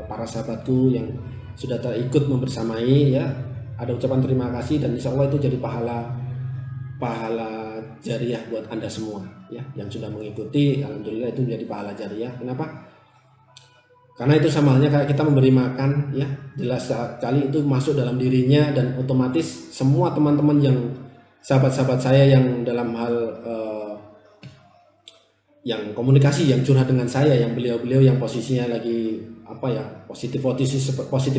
para sahabatku yang sudah terikut membersamai ya, ada ucapan terima kasih dan insya Allah itu jadi pahala jariah buat Anda semua ya yang sudah mengikuti. Alhamdulillah itu menjadi pahala jariah. Kenapa? Karena itu sama halnya kayak kita memberi makan ya, jelas sekali itu masuk dalam dirinya, dan otomatis semua teman-teman yang sahabat-sahabat saya yang dalam hal yang komunikasi, yang curhat dengan saya, yang beliau-beliau yang posisinya lagi apa ya, positif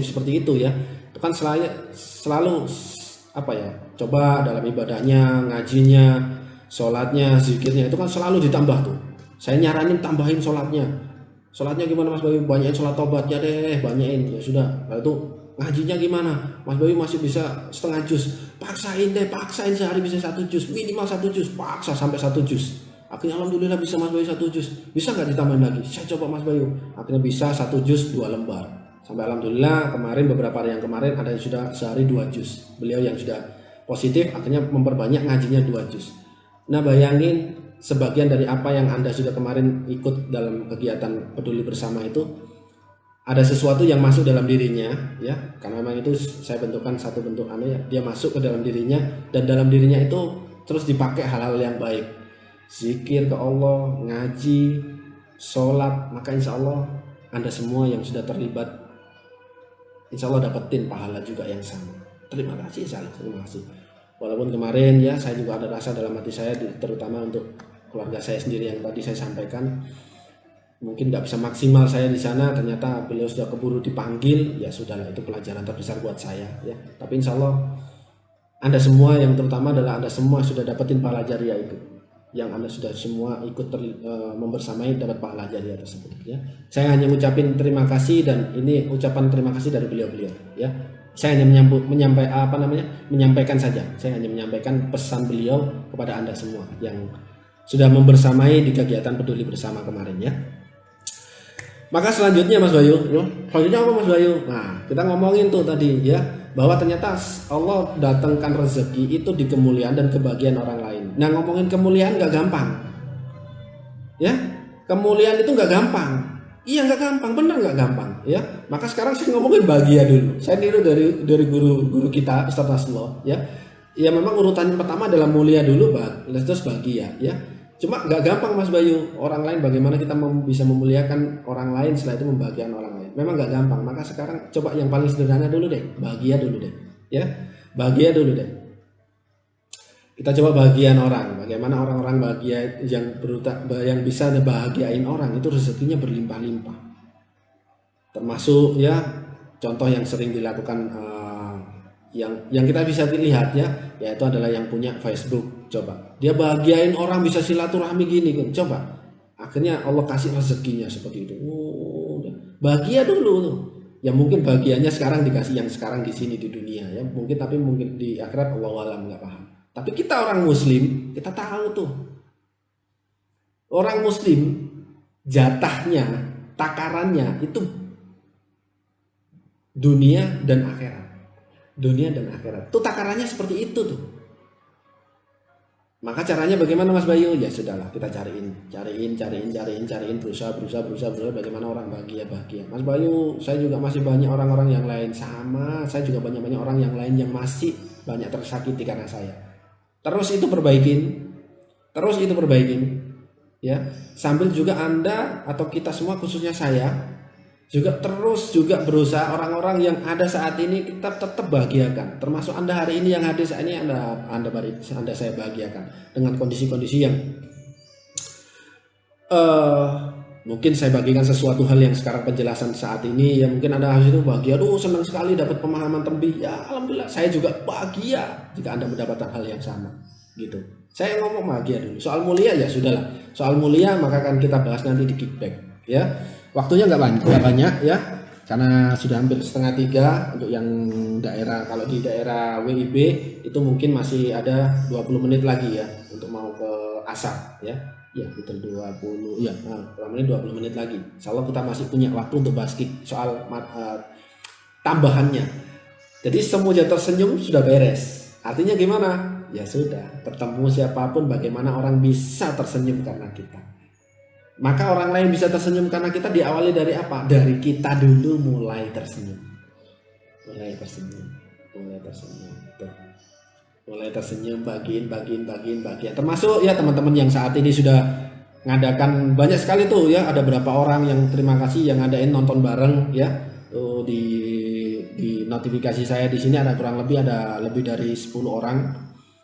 seperti itu ya, itu kan selalu apa ya, coba dalam ibadahnya, ngajinya, sholatnya, zikirnya itu kan selalu ditambah tuh. Saya nyaranin tambahin sholatnya gimana Mas Bayu, banyakin sholat tobatnya deh, banyakin ya sudah. Lalu itu ngajinya gimana Mas Bayu, masih bisa setengah juz, paksain sehari bisa 1 juz, minimal 1 juz, paksa sampai 1 juz. Akhirnya alhamdulillah bisa Mas Bayu 1 juz, bisa nggak ditambahin lagi? Saya coba Mas Bayu, akhirnya bisa 1 juz 2 lembar. Sampai alhamdulillah kemarin beberapa hari yang kemarin ada yang sudah sehari 2 juz. Beliau yang sudah positif akhirnya memperbanyak ngajinya 2 juz. Nah bayangin, sebagian dari apa yang Anda sudah kemarin ikut dalam kegiatan peduli bersama itu, ada sesuatu yang masuk dalam dirinya ya, karena memang itu saya bentukkan satu bentuk ya, dia masuk ke dalam dirinya, dan dalam dirinya itu terus dipakai hal-hal yang baik, zikir ke Allah, ngaji, sholat. Maka insya Allah Anda semua yang sudah terlibat insya Allah dapetin pahala juga yang sama. Terima kasih, terima kasih. Walaupun kemarin ya saya juga ada rasa dalam hati saya, terutama untuk keluarga saya sendiri yang tadi saya sampaikan, mungkin nggak bisa maksimal saya di sana, ternyata beliau sudah keburu dipanggil, ya sudahlah, itu pelajaran terbesar buat saya ya. Tapi insya Allah Anda semua, yang terutama adalah Anda semua sudah dapetin pahala jariah itu, yang Anda sudah semua ikut membersamai dapat pahala jariah tersebut ya. Saya hanya ngucapin terima kasih, dan ini ucapan terima kasih dari beliau-beliau ya. Saya hanya menyampaikan saja. Saya hanya menyampaikan pesan beliau kepada Anda semua yang sudah membersamai di kegiatan peduli bersama kemarin ya. Maka selanjutnya Mas Bayu, selanjutnya apa Mas Bayu? Nah, kita ngomongin tuh tadi ya, bahwa ternyata Allah datangkan rezeki itu di kemuliaan dan kebahagiaan orang lain. Nah, ngomongin kemuliaan gak gampang ya, kemuliaan itu gak gampang. Iya gak gampang, bener gak gampang ya. Maka sekarang saya ngomongin bahagia dulu. Saya niru dari guru kita Ustaz Nasrullah ya. Ya memang urutan yang pertama adalah mulia dulu, terus bahagia ya. Cuma gak gampang Mas Bayu, orang lain bagaimana kita bisa memuliakan orang lain setelah itu membahagiakan orang lain. Memang gak gampang. Maka sekarang coba yang paling sederhana dulu deh, bahagia dulu deh ya. Bahagia dulu deh. Kita coba bahagian orang. Bagaimana orang-orang bahagia yang bisa bahagiain orang itu rezekinya berlimpah-limpah. Termasuk ya contoh yang sering dilakukan yang kita bisa lihat ya, yaitu adalah yang punya Facebook. Coba dia bahagiain orang bisa silaturahmi gini kan, coba akhirnya Allah kasih rezekinya seperti itu. Bahagia dulu tuh. Ya mungkin bahagianya sekarang dikasih yang sekarang di sini di dunia ya, mungkin, tapi mungkin di akhirat Allah alam, nggak paham. Tapi kita orang muslim, kita tahu tuh, orang muslim jatahnya, takarannya itu dunia dan akhirat. Dunia dan akhirat tuh takarannya seperti itu tuh. Maka caranya bagaimana Mas Bayu? Ya sudahlah, kita cariin, berusaha bagaimana orang bahagia. Mas Bayu, saya juga masih banyak orang-orang yang lain sama, saya juga banyak orang yang lain yang masih banyak tersakiti karena saya. Terus itu perbaikin ya. Sambil juga Anda atau kita semua, khususnya saya, juga berusaha orang-orang yang ada saat ini kita tetap bahagiakan. Termasuk Anda hari ini yang hadir saat ini, Anda saya bahagiakan dengan kondisi-kondisi yang Mungkin saya bagikan sesuatu hal yang sekarang penjelasan saat ini, ya mungkin Anda harus itu bahagia, aduh senang sekali dapat pemahaman terlebih. Ya alhamdulillah, saya juga bahagia jika Anda mendapatkan hal yang sama. Gitu. Saya ngomong bahagia dulu. Soal mulia ya sudahlah. Soal mulia maka akan kita bahas nanti di kickback. Ya, waktunya nggak banyak ya, karena sudah hampir setengah 3 untuk yang daerah. Kalau di daerah WIB itu mungkin masih ada 20 menit lagi ya untuk mau ke asar ya. Ya betul 20 ya, kurang lebih 20 menit lagi. Insya Allah kita masih punya waktu untuk bahas soal tambahannya. Jadi semuanya tersenyum sudah beres. Artinya gimana? Ya sudah, bertemu siapapun bagaimana orang bisa tersenyum karena kita. Maka orang lain bisa tersenyum karena kita diawali dari apa? Dari kita dulu mulai tersenyum. Mulai tersenyum. Tuh. Mulai tersenyum, bagian. Termasuk ya teman-teman yang saat ini sudah ngadakan banyak sekali tuh ya, ada berapa orang yang terima kasih yang ngadain nonton bareng ya. Tuh di notifikasi saya di sini ada kurang lebih dari 10 orang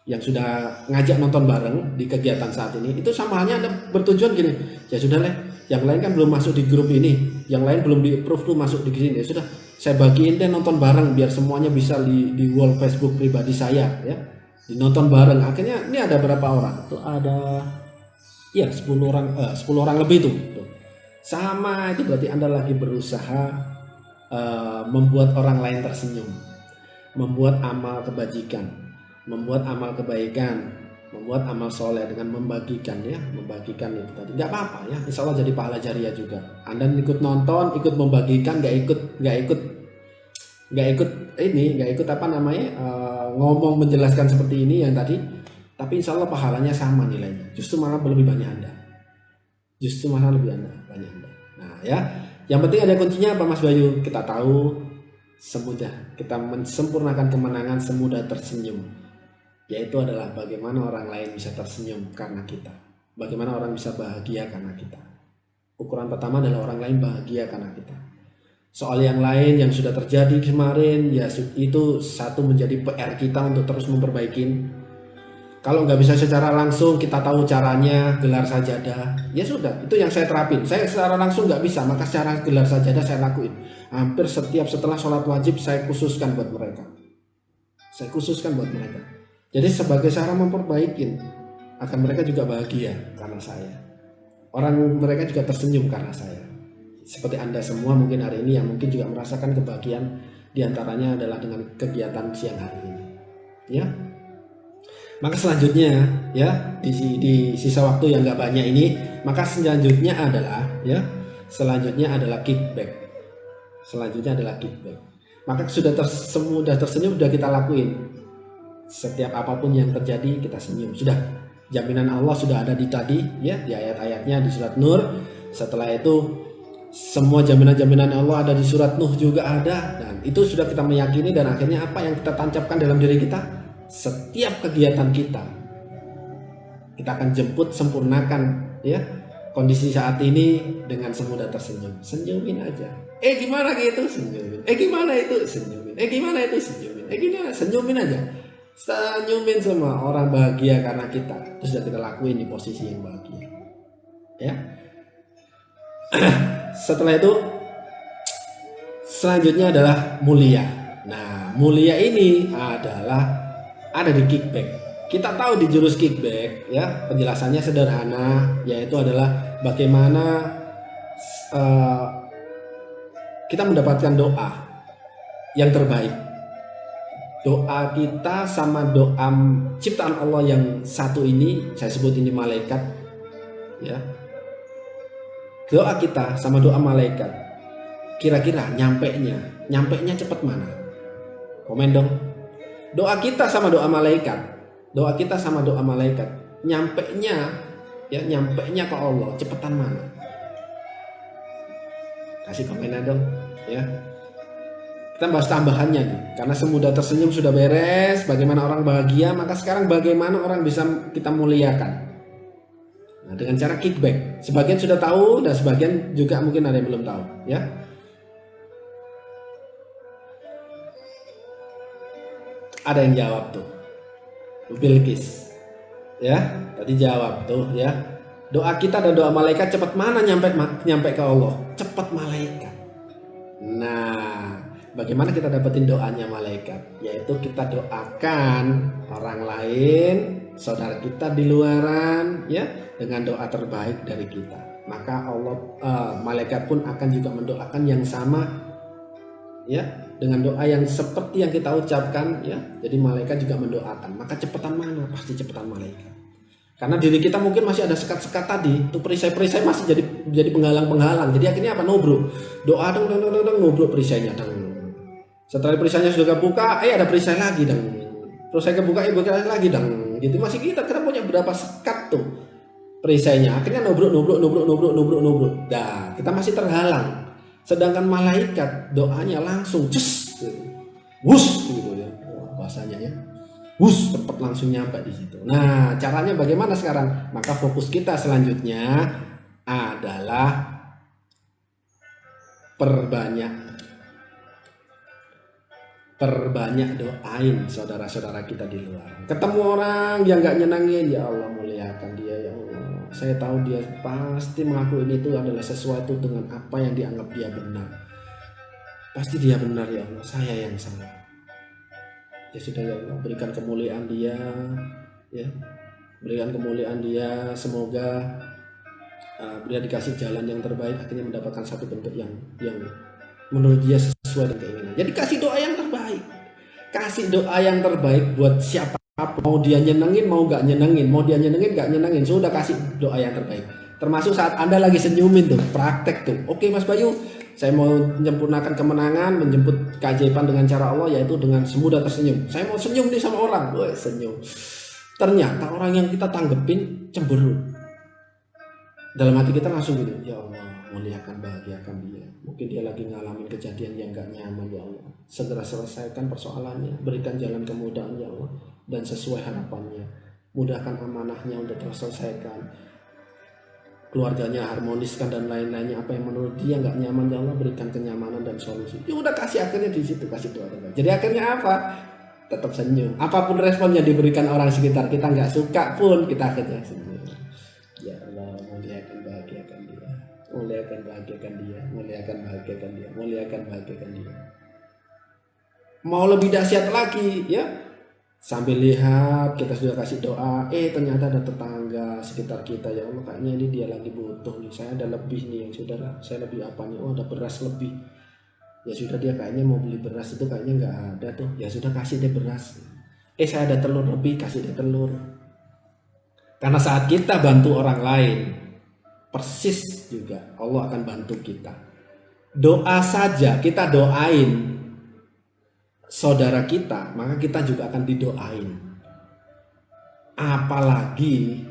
yang sudah ngajak nonton bareng di kegiatan saat ini. Itu sama halnya Anda bertujuan gini, ya sudah lah, yang lain kan belum masuk di grup ini, yang lain belum di approve tuh masuk di sini, ya sudah saya bagiin deh nonton bareng biar semuanya bisa di wall Facebook pribadi saya ya, dinonton bareng. Akhirnya ini ada berapa orang tuh, ada ya 10 orang lebih tuh. Sama itu berarti Anda lagi berusaha membuat orang lain tersenyum, membuat amal kebajikan, membuat amal kebaikan, membuat amal soleh dengan membagikan ya, membagikan itu tadi nggak apa-apa ya, insya Allah jadi pahala jariah juga. Anda ikut nonton, ikut membagikan, nggak ikut apa namanya ngomong menjelaskan seperti ini yang tadi, tapi insya Allah pahalanya sama nilainya, justru malah lebih banyak Anda, banyak Anda. Nah ya, yang penting ada kuncinya apa Mas Bayu? Kita tahu semudah kita mensempurnakan kemenangan semudah tersenyum, yaitu adalah bagaimana orang lain bisa tersenyum karena kita, bagaimana orang bisa bahagia karena kita. Ukuran pertama adalah orang lain bahagia karena kita. Soal yang lain yang sudah terjadi kemarin ya itu satu menjadi PR kita untuk terus memperbaiki. Kalau nggak bisa secara langsung, kita tahu caranya, gelar sajadah. Ya sudah, itu yang saya terapin. Saya secara langsung nggak bisa, maka secara gelar sajadah saya lakuin. Hampir setelah sholat wajib saya khususkan buat mereka. Jadi sebagai cara memperbaiki, akan mereka juga bahagia karena saya. Mereka juga tersenyum karena saya. Seperti Anda semua mungkin hari ini yang mungkin juga merasakan kebahagiaan, diantaranya adalah dengan kegiatan siang hari ini. Ya. Maka selanjutnya ya di sisa waktu yang nggak banyak ini, maka selanjutnya adalah kickback. Maka sudah tersenyum sudah kita lakuin. Setiap apapun yang terjadi kita senyum. Sudah jaminan Allah sudah ada di tadi ya, di ayat-ayatnya di surat Nur. Setelah itu semua jaminan Allah ada di surat Nuh juga ada, dan itu sudah kita meyakini. Dan akhirnya apa yang kita tancapkan dalam diri kita? Setiap kegiatan kita akan jemput, sempurnakan ya kondisi saat ini dengan semudah tersenyum. Senyumin aja. Gimana gitu? Senyumin. Gimana itu? Senyumin. Gimana itu? Senyumin. Gimana? Senyumin aja. Senyumin semua orang bahagia karena kita. Terus sudah kita lakuin di posisi yang bahagia. Ya. Setelah itu selanjutnya adalah mulia. Nah, mulia ini adalah ada di kickback. Kita tahu di jurus kickback ya, penjelasannya sederhana, yaitu adalah bagaimana kita mendapatkan doa yang terbaik. Doa kita sama doa ciptaan Allah yang satu ini, saya sebut ini malaikat ya. Doa kita sama doa malaikat, kira-kira nyampenya cepat mana? Komen dong. Doa kita sama doa malaikat, nyampenya ke Allah cepetan mana? Kasih komen dong ya. Kita bahas tambahannya nih, karena semudah tersenyum sudah beres, bagaimana orang bahagia, maka sekarang bagaimana orang bisa kita muliakan. Nah, dengan cara kickback. Sebagian sudah tahu dan sebagian juga mungkin ada yang belum tahu ya. Ada yang jawab tuh, Bilqis ya, tadi jawab tuh ya, Doa kita dan doa malaikat cepat mana nyampe ke Allah? Cepat malaikat. Nah, bagaimana kita dapetin doanya malaikat? Yaitu kita doakan orang lain, saudara kita di luaran, ya, dengan doa terbaik dari kita. Maka Allah, malaikat pun akan juga mendoakan yang sama, ya, dengan doa yang seperti yang kita ucapkan, ya. Jadi malaikat juga mendoakan. Maka cepetan mana? Pasti cepetan malaikat. Karena diri kita mungkin masih ada sekat-sekat tadi, tuh perisai-perisai masih jadi penghalang-penghalang. Jadi akhirnya apa? Nubruk. Doa dong nubruk perisainya dong. Setelah perisainya sudah kebuka, ada perisai lagi dong. Perisai kebuka, buka lagi dong. Gitu masih kita punya berapa sekat tuh perisainya. Akhirnya nubruk. Dah, kita masih terhalang. Sedangkan malaikat doanya langsung cus, wus gitu ya. Bahasanya ya. Wus, cepat langsung nyampe di situ. Nah, caranya bagaimana sekarang? Maka fokus kita selanjutnya adalah perbanyak doain saudara-saudara kita di luar. Ketemu orang yang gak nyenangin, ya Allah muliakan dia ya Allah. Saya tahu dia pasti melakukan itu adalah sesuatu dengan apa yang dianggap dia benar. Pasti dia benar ya Allah, saya yang salah. Ya sudah ya Allah, berikan kemuliaan dia, ya, berikan kemuliaan dia, semoga dia dikasih jalan yang terbaik, akhirnya mendapatkan satu bentuk yang menurut dia sesuai dengan keinginan. Jadi kasih doa yang terbaik, kasih doa yang terbaik buat siapa, mau dia nyenengin mau gak nyenengin, mau dia nyenengin gak nyenengin, sudah kasih doa yang terbaik. Termasuk saat Anda lagi senyumin tuh, praktek tuh. Oke Mas Bayu, saya mau menyempurnakan kemenangan, menjemput keajaiban dengan cara Allah, yaitu dengan semudah tersenyum. Saya mau senyum nih sama orang, wah senyum. Ternyata orang yang kita tanggepin cemberut. Dalam hati kita langsung gitu, ya Allah, muliakan, bahagiakan dia. Mungkin dia lagi ngalamin kejadian yang gak nyaman, ya Allah. Segera selesaikan persoalannya, berikan jalan kemudahan ya Allah, dan sesuai harapannya. Mudahkan amanahnya untuk terselesaikan. Keluarganya harmoniskan dan lain-lainnya, apa yang menurut dia nggak nyaman ya Allah berikan kenyamanan dan solusi. Ya udah kasih, akhirnya di situ kasih doa terbaik. Jadi akhirnya apa? Tetap senyum. Apapun responnya diberikan orang sekitar kita nggak suka pun kita akhirnya senyum. Ya Allah, muliakan bahagiakan dia, muliakan bahagiakan dia, muliakan bahagiakan dia, muliakan bahagiakan dia. Mau lebih dahsyat lagi ya? Sambil lihat kita sudah kasih doa, ternyata ada tetangga sekitar kita, ya Allah kayaknya ini dia lagi butuh nih, saya ada lebih nih, yang sudah saya lebih apa nih, ada beras lebih, ya sudah dia kayaknya mau beli beras itu kayaknya nggak ada tuh, ya sudah kasih deh beras. Saya ada telur lebih, kasih deh telur. Karena saat kita bantu orang lain, persis juga Allah akan bantu kita. Doa saja kita doain saudara kita, maka kita juga akan didoain. Apalagi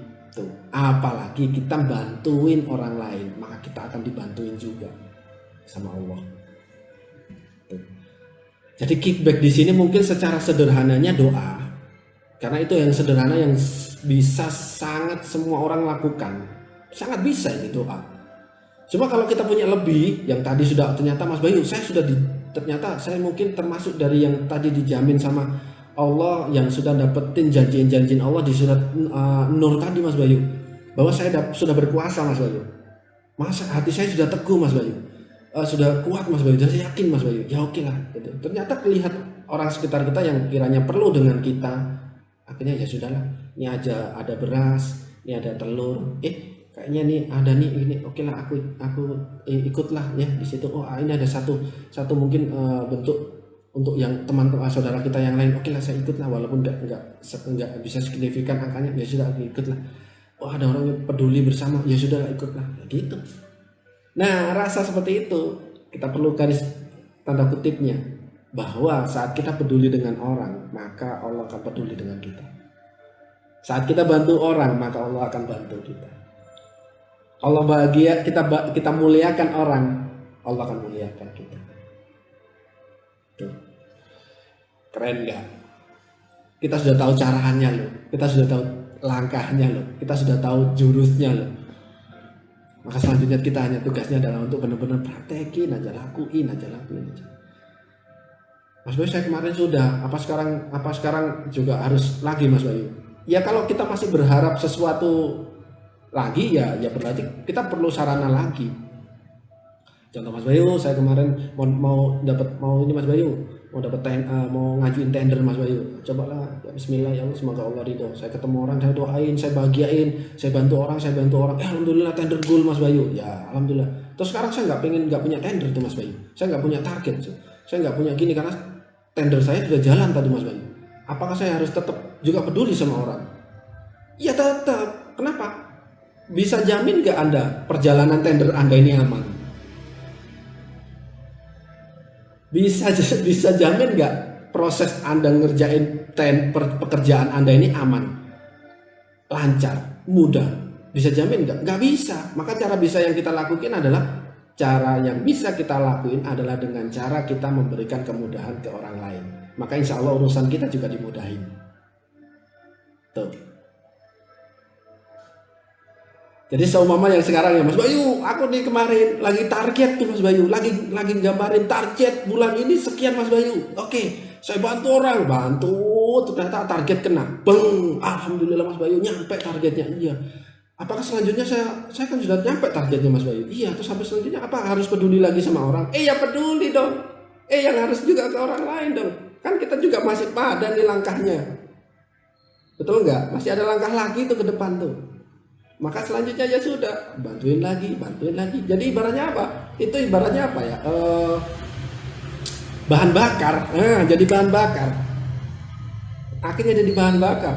kita bantuin orang lain, maka kita akan dibantuin juga sama Allah. Tuh. Jadi kickback di sini mungkin secara sederhananya doa, karena itu yang sederhana yang bisa sangat semua orang lakukan, sangat bisa ini doa. Cuma kalau kita punya lebih, yang tadi sudah ternyata Mas Bayu, ternyata saya mungkin termasuk dari yang tadi dijamin sama Allah, yang sudah dapetin janjian Allah di surat Nur tadi Mas Bayu, bahwa saya sudah berkuasa Mas Bayu, masa hati saya sudah teguh Mas Bayu, sudah kuat Mas Bayu, dan saya yakin Mas Bayu, ya oke lah gitu. Ternyata lihat orang sekitar kita yang kiranya perlu dengan kita, akhirnya ya sudahlah, ini aja ada beras, ini ada telur, kayaknya nih ada nih ini, oke lah aku ikutlah ya di situ. Ini ada satu mungkin bentuk untuk yang teman-teman saudara kita yang lain, oke lah saya ikutlah walaupun nggak bisa signifikan angkanya, ya sudah aku ikutlah. Ada orang yang peduli bersama, ya sudah lah ikutlah, ya gitu. Nah rasa seperti itu kita perlu garis tanda kutipnya, bahwa saat kita peduli dengan orang, maka Allah akan peduli dengan kita. Saat kita bantu orang, maka Allah akan bantu kita. Allah bahagia, kita muliakan orang, Allah akan muliakan kita. Tuh. Keren gak? Kita sudah tahu caranya loh, kita sudah tahu langkahnya loh, kita sudah tahu jurusnya loh. Maka selanjutnya kita hanya tugasnya adalah untuk benar-benar praktekin aja, lakuin aja. Mas Bayu, saya kemarin sudah, apa sekarang juga harus lagi Mas Bayu? Ya kalau kita masih berharap sesuatu lagi ya berarti kita perlu sarana lagi. Contoh Mas Bayu, saya kemarin mau ini Mas Bayu, mau ngajuin tender Mas Bayu. Cobalah ya bismillah ya Allah, semoga Allah ridho. Saya ketemu orang, saya doain, saya bahagiain, saya bantu orang. Alhamdulillah tender goal Mas Bayu. Ya alhamdulillah. Terus sekarang saya nggak punya tender tuh Mas Bayu. Saya nggak punya target. Saya nggak punya gini karena tender saya sudah jalan tadi Mas Bayu. Apakah saya harus tetap juga peduli sama orang? Ya tetap. Kenapa? Bisa jamin nggak Anda perjalanan tender Anda ini aman? Bisa jamin nggak proses Anda ngerjain pekerjaan Anda ini aman, lancar, mudah? Bisa jamin nggak? Nggak bisa. Maka cara bisa yang kita lakukan adalah dengan cara kita memberikan kemudahan ke orang lain. Maka insya Allah urusan kita juga dimudahin. Tuh. Jadi seumpama yang sekarang ya Mas Bayu, aku nih kemarin lagi target tuh Mas Bayu, lagi gambarin target bulan ini sekian Mas Bayu. Oke, saya bantu orang, ternyata target kena. Beng, alhamdulillah Mas Bayu nyampe targetnya. Iya. Apakah selanjutnya saya kan sudah nyampe targetnya Mas Bayu? Iya, terus sampai selanjutnya apa harus peduli lagi sama orang? Ya peduli dong. Yang harus juga ke orang lain dong. Kan kita juga masih pada nih langkahnya. Betul nggak? Masih ada langkah lagi tuh ke depan tuh. Maka selanjutnya ya sudah, bantuin lagi. Jadi ibaratnya apa? Itu ibaratnya apa ya? Bahan bakar. Jadi bahan bakar. Akhirnya jadi bahan bakar.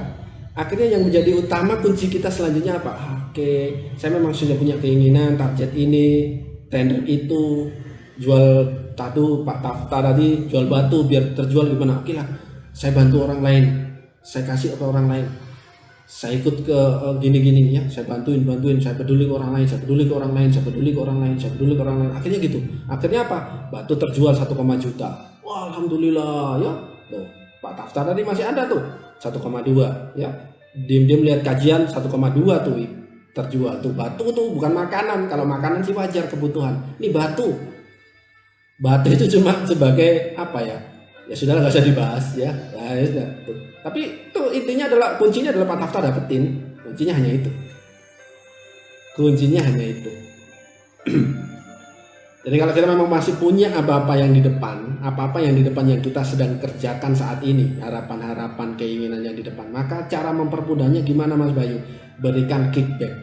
Akhirnya yang menjadi utama kunci kita selanjutnya apa? Oke, saya memang sudah punya keinginan target ini, tender itu, jual tadu Pak Tafta tadi jual batu biar terjual gimana? Oke lah, saya bantu orang lain, saya kasih ke orang lain. Saya ikut ke gini-gini ya, saya bantuin, saya peduli ke orang lain, akhirnya gitu. Akhirnya apa? Batu terjual 1, juta. Wah, alhamdulillah ya. Tuh, Pak Tafta tadi masih ada tuh 1,2 ya. Diam-diam lihat kajian 1,2 tuh terjual. Tuh batu tuh bukan makanan. Kalau makanan sih wajar kebutuhan. Ini batu. Batu itu cuma sebagai apa ya? Ya sudah nggak usah dibahas ya. Nah, ya sudah. Tapi itu intinya adalah kuncinya adalah Pak Tafta dapetin. Kuncinya hanya itu. Jadi kalau kita memang masih punya apa-apa yang di depan yang kita sedang kerjakan saat ini, harapan-harapan, keinginan yang di depan, maka cara mempermudahnya gimana Mas Bayu? Berikan kickback.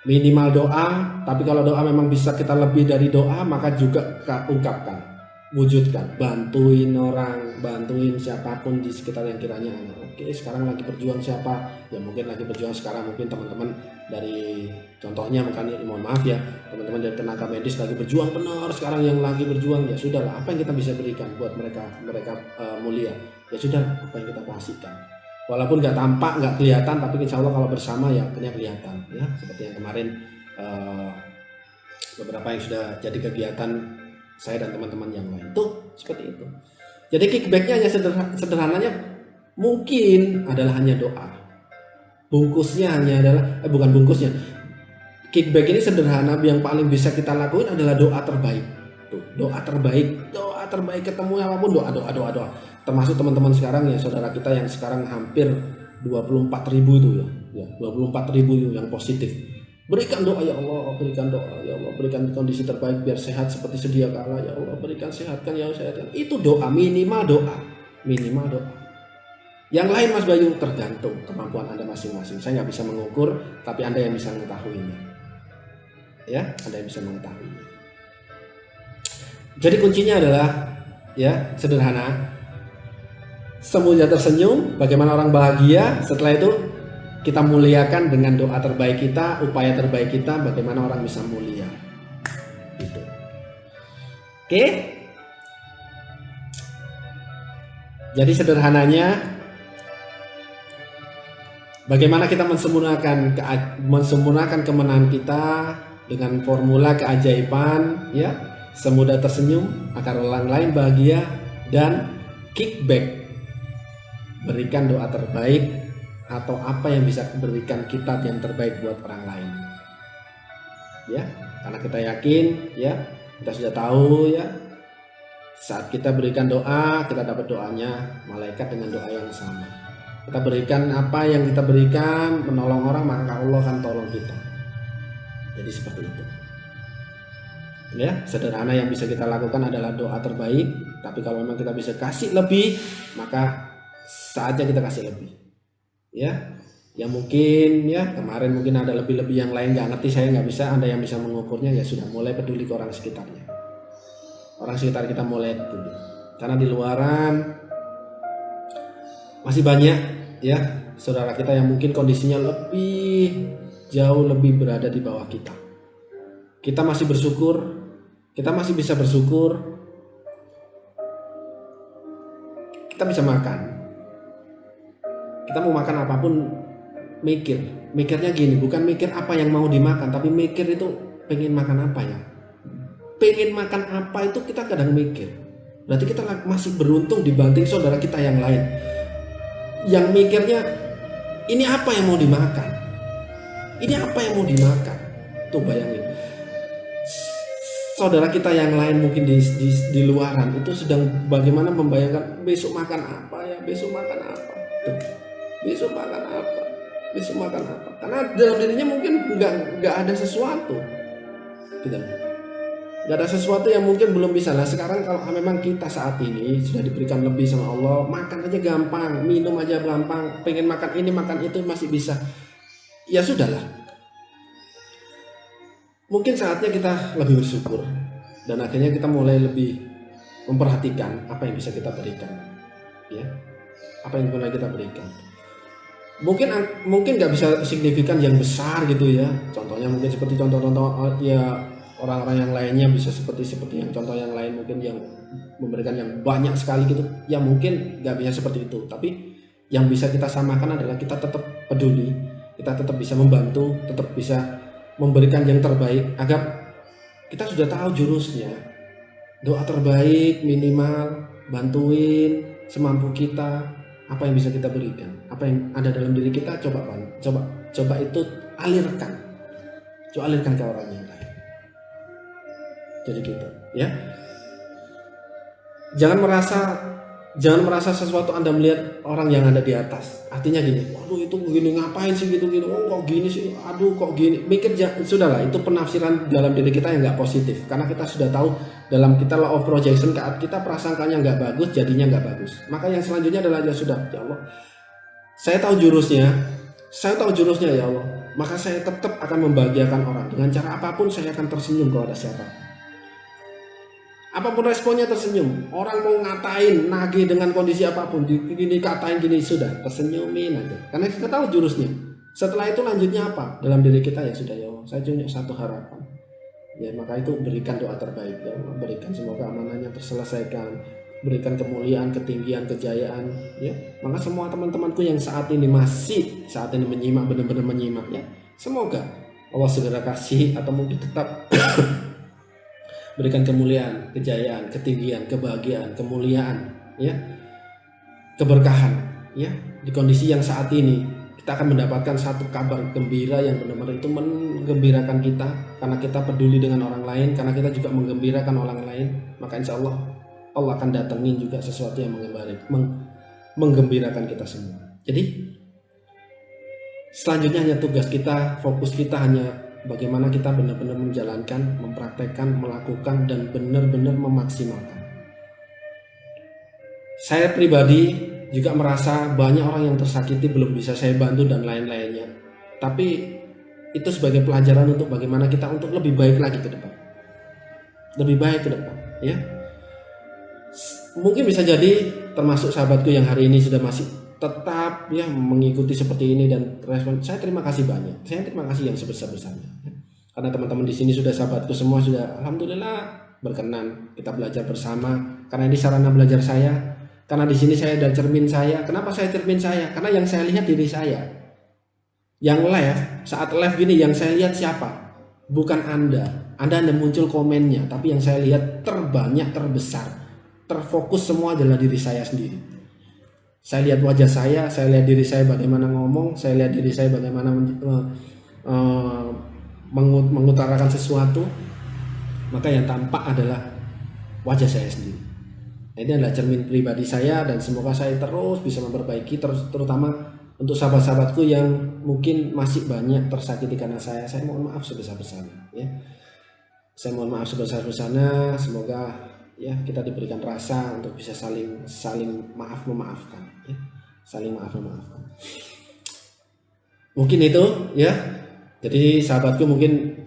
Minimal doa, tapi kalau doa memang bisa kita lebih dari doa, maka juga ungkapkan. Wujudkan, bantuin orang, bantuin siapapun di sekitar yang kiranya oke sekarang lagi berjuang siapa ya, mungkin lagi berjuang sekarang mungkin teman-teman dari contohnya makanya mohon maaf ya teman-teman dari tenaga medis lagi berjuang benar sekarang, yang lagi berjuang ya sudahlah, apa yang kita bisa berikan buat mereka mulia ya sudah, apa yang kita kasihkan walaupun nggak tampak, nggak kelihatan, tapi insya Allah kalau bersama ya akhirnya kelihatan ya, seperti yang kemarin beberapa yang sudah jadi kegiatan saya dan teman-teman yang lain tuh seperti itu. Jadi kickbacknya hanya sederhananya mungkin adalah hanya doa. Bungkusnya hanya adalah bukan bungkusnya. Kickback ini sederhana, yang paling bisa kita lakuin adalah doa terbaik. Tuh, doa terbaik ketemu apapun doa. Termasuk teman-teman sekarang ya, saudara kita yang sekarang hampir 24.000 itu ya 24.000 yang positif. Berikan doa ya Allah, berikan kondisi terbaik biar sehat seperti sedia kala ya Allah, berikan sehatkan ya Allah, sehatkan. Itu doa, minimal doa. Yang lain Mas Bayu tergantung kemampuan Anda masing-masing. Saya nggak bisa mengukur, tapi Anda yang bisa mengetahuinya. Ya, Anda yang bisa mengetahuinya. Jadi kuncinya adalah ya sederhana. Semuanya tersenyum, bagaimana orang bahagia, setelah itu kita muliakan dengan doa terbaik kita, upaya terbaik kita, bagaimana orang bisa mulia. Gitu. Oke? Jadi sederhananya, bagaimana kita mensempurnakan kemenangan kita dengan formula keajaiban, ya, semudah tersenyum agar orang lain bahagia, dan kickback, berikan doa terbaik atau apa yang bisa berikan kita yang terbaik buat orang lain. Ya, karena kita yakin, ya, kita sudah tahu ya, saat kita berikan doa, kita dapat doanya malaikat dengan doa yang sama. Kita berikan apa yang kita berikan, menolong orang, maka Allah akan tolong kita. Jadi seperti itu. Ya, sederhana yang bisa kita lakukan adalah doa terbaik. Tapi kalau memang kita bisa kasih lebih, maka saatnya kita kasih lebih. Ya, yang mungkin ya kemarin mungkin ada lebih-lebih yang lain nggak ngerti, saya nggak bisa. Anda yang bisa mengukurnya ya sudah, mulai peduli ke orang sekitarnya. Orang sekitar kita mulai peduli. Karena di luaran masih banyak ya saudara kita yang mungkin kondisinya jauh lebih berada di bawah kita. Kita masih bersyukur, kita masih bisa bersyukur, kita bisa makan. Kita mau makan apapun mikirnya gini, bukan mikir apa yang mau dimakan, tapi mikir itu pengen makan apa ya. Pengen makan apa itu kita kadang mikir. Berarti kita masih beruntung dibanding saudara kita yang lain. Yang mikirnya ini apa yang mau dimakan, ini apa yang mau dimakan. Tuh bayangin, saudara kita yang lain mungkin di luaran itu sedang bagaimana membayangkan besok makan apa ya, besok makan apa, tuh, besok makan apa, besok makan apa. Karena dalam dirinya mungkin nggak ada sesuatu, gitu. Gak ada sesuatu yang mungkin belum bisa. Nah sekarang kalau memang kita saat ini sudah diberikan lebih sama Allah, makan aja gampang, minum aja gampang, pengen makan ini makan itu masih bisa, ya sudahlah. Mungkin saatnya kita lebih bersyukur dan akhirnya kita mulai lebih memperhatikan apa yang bisa kita berikan, ya, apa yang boleh kita berikan. Mungkin nggak bisa signifikan yang besar gitu ya. Contohnya mungkin seperti contoh-contoh ya. Orang-orang yang lainnya bisa seperti yang contoh yang lain mungkin yang memberikan yang banyak sekali gitu, ya mungkin nggak bisa seperti itu. Tapi yang bisa kita samakan adalah kita tetap peduli, kita tetap bisa membantu, tetap bisa memberikan yang terbaik agar kita sudah tahu jurusnya. Doa terbaik minimal, bantuin semampu kita, apa yang bisa kita berikan, apa yang ada dalam diri kita coba itu alirkan ke orang yang lain. Jadi gitu ya. Jangan merasa sesuatu Anda melihat orang yang ada di atas. Artinya gini, waduh itu begini ngapain sih gitu. Oh kok gini sih, aduh kok gini. Mikir sudahlah, itu penafsiran dalam diri kita yang nggak positif. Karena kita sudah tahu dalam kita law of projection, saat kita prasangkanya nggak bagus, jadinya nggak bagus. Maka yang selanjutnya adalah ya sudah, ya Allah, saya tahu jurusnya ya Allah. Maka saya tetap akan membahagiakan orang dengan cara apapun. Saya akan tersenyum kalau ada siapa. Apapun responnya tersenyum. Orang mau ngatain, nagih dengan kondisi apapun, gini katain gini, sudah tersenyumin aja. Karena kita tahu jurusnya. Setelah itu lanjutnya apa? Dalam diri kita ya sudah ya Allah, saya punya satu harapan. Ya maka itu berikan doa terbaik ya Allah, berikan semoga amanahnya terselesaikan, berikan kemuliaan, ketinggian, kejayaan ya. Maka semua teman-temanku yang saat ini menyimak, benar-benar menyimak ya, semoga Allah segera kasih atau mungkin tetap berikan kemuliaan, kejayaan, ketinggian, kebahagiaan, kemuliaan, ya, keberkahan, ya. Di kondisi yang saat ini kita akan mendapatkan satu kabar gembira yang benar-benar itu menggembirakan kita, karena kita peduli dengan orang lain, karena kita juga menggembirakan orang lain. Maka insya Allah akan datangin juga sesuatu yang menggembirakan kita semua. Jadi selanjutnya hanya tugas kita, fokus kita hanya bagaimana kita benar-benar menjalankan, mempraktekkan, melakukan, dan benar-benar memaksimalkan. Saya pribadi juga merasa banyak orang yang tersakiti belum bisa saya bantu dan lain-lainnya. Tapi itu sebagai pelajaran untuk bagaimana kita untuk lebih baik lagi ke depan. Lebih baik ke depan, ya. Mungkin bisa jadi termasuk sahabatku yang hari ini sudah masih tetap ya mengikuti seperti ini dan respon. Saya terima kasih banyak. Saya terima kasih yang sebesar-besarnya. Karena teman-teman di sini sudah sahabatku semua, sudah alhamdulillah berkenan kita belajar bersama. Karena ini sarana belajar saya. Karena di sini saya ada cermin saya. Kenapa saya cermin saya? Karena yang saya lihat diri saya. Yang saat live gini yang saya lihat siapa? Bukan Anda. Anda hanya muncul komennya, tapi yang saya lihat terbanyak, terbesar, terfokus semua adalah diri saya sendiri. Saya lihat wajah saya lihat diri saya bagaimana ngomong, saya lihat diri saya bagaimana mengutarakan sesuatu. Maka yang tampak adalah wajah saya sendiri. Ini adalah cermin pribadi saya dan semoga saya terus bisa memperbaiki, terutama untuk sahabat-sahabatku yang mungkin masih banyak tersakiti karena saya mohon maaf sebesar-besarnya ya. Saya mohon maaf sebesar-besarnya, semoga ya kita diberikan rasa untuk bisa saling maaf memaafkan ya. Saling maaf memaafkan. Mungkin itu ya. Jadi sahabatku, mungkin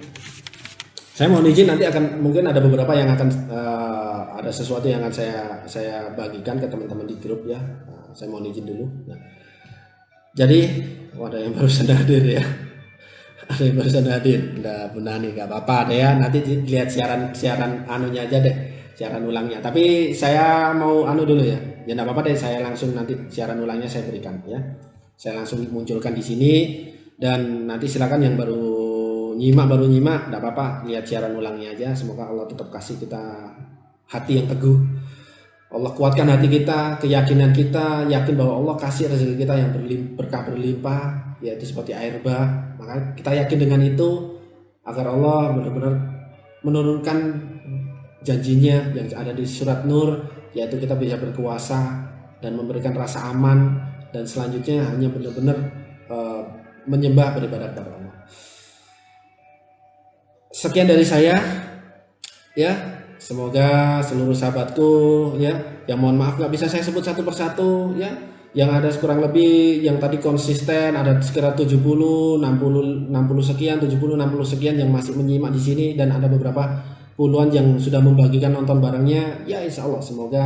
saya mohon izin nanti akan mungkin ada beberapa yang akan ada sesuatu yang akan saya bagikan ke teman-teman di grup ya. Saya mohon izin dulu. Nah, jadi ada yang barusan hadir ya. Ada yang barusan hadir. Udah benar nih, nggak apa-apa deh ya. Nanti lihat siaran anunya aja deh, siaran ulangnya. Tapi saya mau anu dulu ya. Ya nggak apa-apa deh, saya langsung nanti siaran ulangnya saya berikan ya. Saya langsung munculkan di sini dan nanti silakan yang baru nyimak nggak apa-apa, lihat siaran ulangnya aja. Semoga Allah tetap kasih kita hati yang teguh, Allah kuatkan hati kita, keyakinan kita, yakin bahwa Allah kasih rezeki kita yang berkah berlimpah, yaitu seperti air bah. Maka kita yakin dengan itu agar Allah benar-benar menurunkan janjinya yang ada di surat Nur, yaitu kita bisa berkuasa dan memberikan rasa aman, dan selanjutnya hanya benar-benar menyembah, beribadah kepada Allah. Sekian dari saya ya. Semoga seluruh sahabatku ya, yang mohon maaf nggak bisa saya sebut satu persatu ya, yang ada kurang lebih yang tadi konsisten ada sekitar 70, 60 sekian, 70, 60 sekian yang masih menyimak di sini, dan ada beberapa puluhan yang sudah membagikan nonton barengnya. Ya insya Allah semoga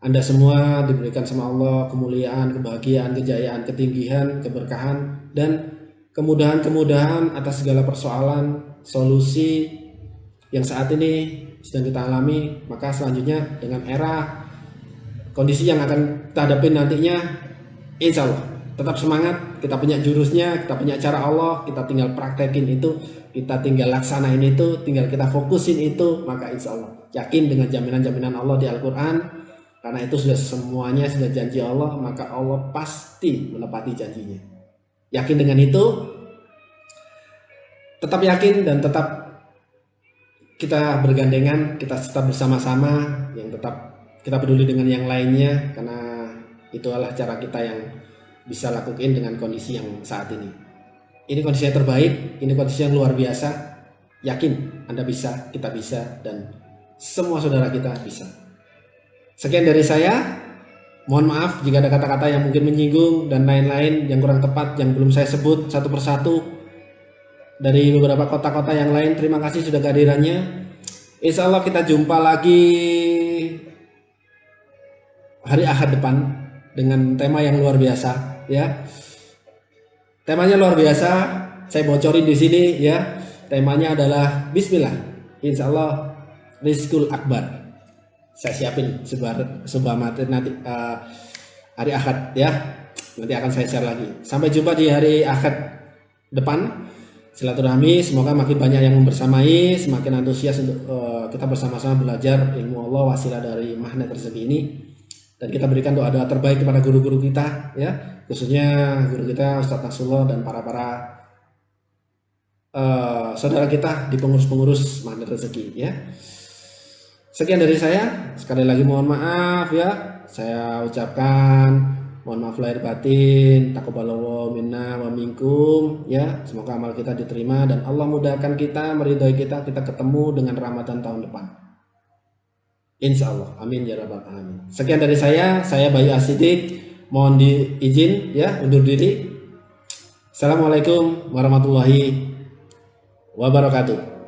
Anda semua diberikan sama Allah kemuliaan, kebahagiaan, kejayaan, ketinggian, keberkahan, dan kemudahan atas segala persoalan, solusi yang saat ini sedang kita alami. Maka selanjutnya dengan era kondisi yang akan kita hadapi nantinya, insya Allah tetap semangat. Kita punya jurusnya, kita punya cara Allah, kita tinggal praktekin itu, kita tinggal laksanain itu, tinggal kita fokusin itu. Maka insya Allah yakin dengan jaminan-jaminan Allah di Al-Quran, karena itu sudah semuanya sudah janji Allah, maka Allah pasti menepati janjinya. Yakin dengan itu, tetap yakin dan tetap kita bergandengan, kita tetap bersama-sama, yang tetap kita peduli dengan yang lainnya, karena itu adalah cara kita yang bisa lakukan dengan kondisi yang saat ini. Ini kondisi yang terbaik, ini kondisi yang luar biasa. Yakin Anda bisa, kita bisa, dan semua saudara kita bisa. Sekian dari saya. Mohon maaf jika ada kata-kata yang mungkin menyinggung dan lain-lain yang kurang tepat yang belum saya sebut satu persatu. Dari beberapa kota-kota yang lain, terima kasih sudah kehadirannya. Insya Allah kita jumpa lagi hari Ahad depan dengan tema yang luar biasa ya. Temanya luar biasa, saya bocorin di sini ya. Temanya adalah Bismillah. Insya Allah Rizqul Akbar. Saya siapin sebuah materi nanti hari Ahad ya. Nanti akan saya share lagi. Sampai jumpa di hari Ahad depan. Silaturahmi, semoga makin banyak yang membersamai, semakin antusias untuk kita bersama-sama belajar ilmu Allah, wasilah dari magnet rezeki ini, dan kita berikan doa-doa terbaik kepada guru-guru kita ya, khususnya guru kita Ustadz Nasrullah dan para saudara kita di pengurus-pengurus magnet rezeki ya. Sekian dari saya, sekali lagi mohon maaf ya, saya ucapkan mohon maaf lahir batin, taqabbalallahu minna wa minkum ya. Semoga amal kita diterima dan Allah mudahkan kita, meridhoi kita ketemu dengan Ramadan tahun depan. Insya Allah, amin ya rabbal alamin. Sekian dari saya Bayu Asidik, mohon diizin ya undur diri. Assalamualaikum warahmatullahi wabarakatuh.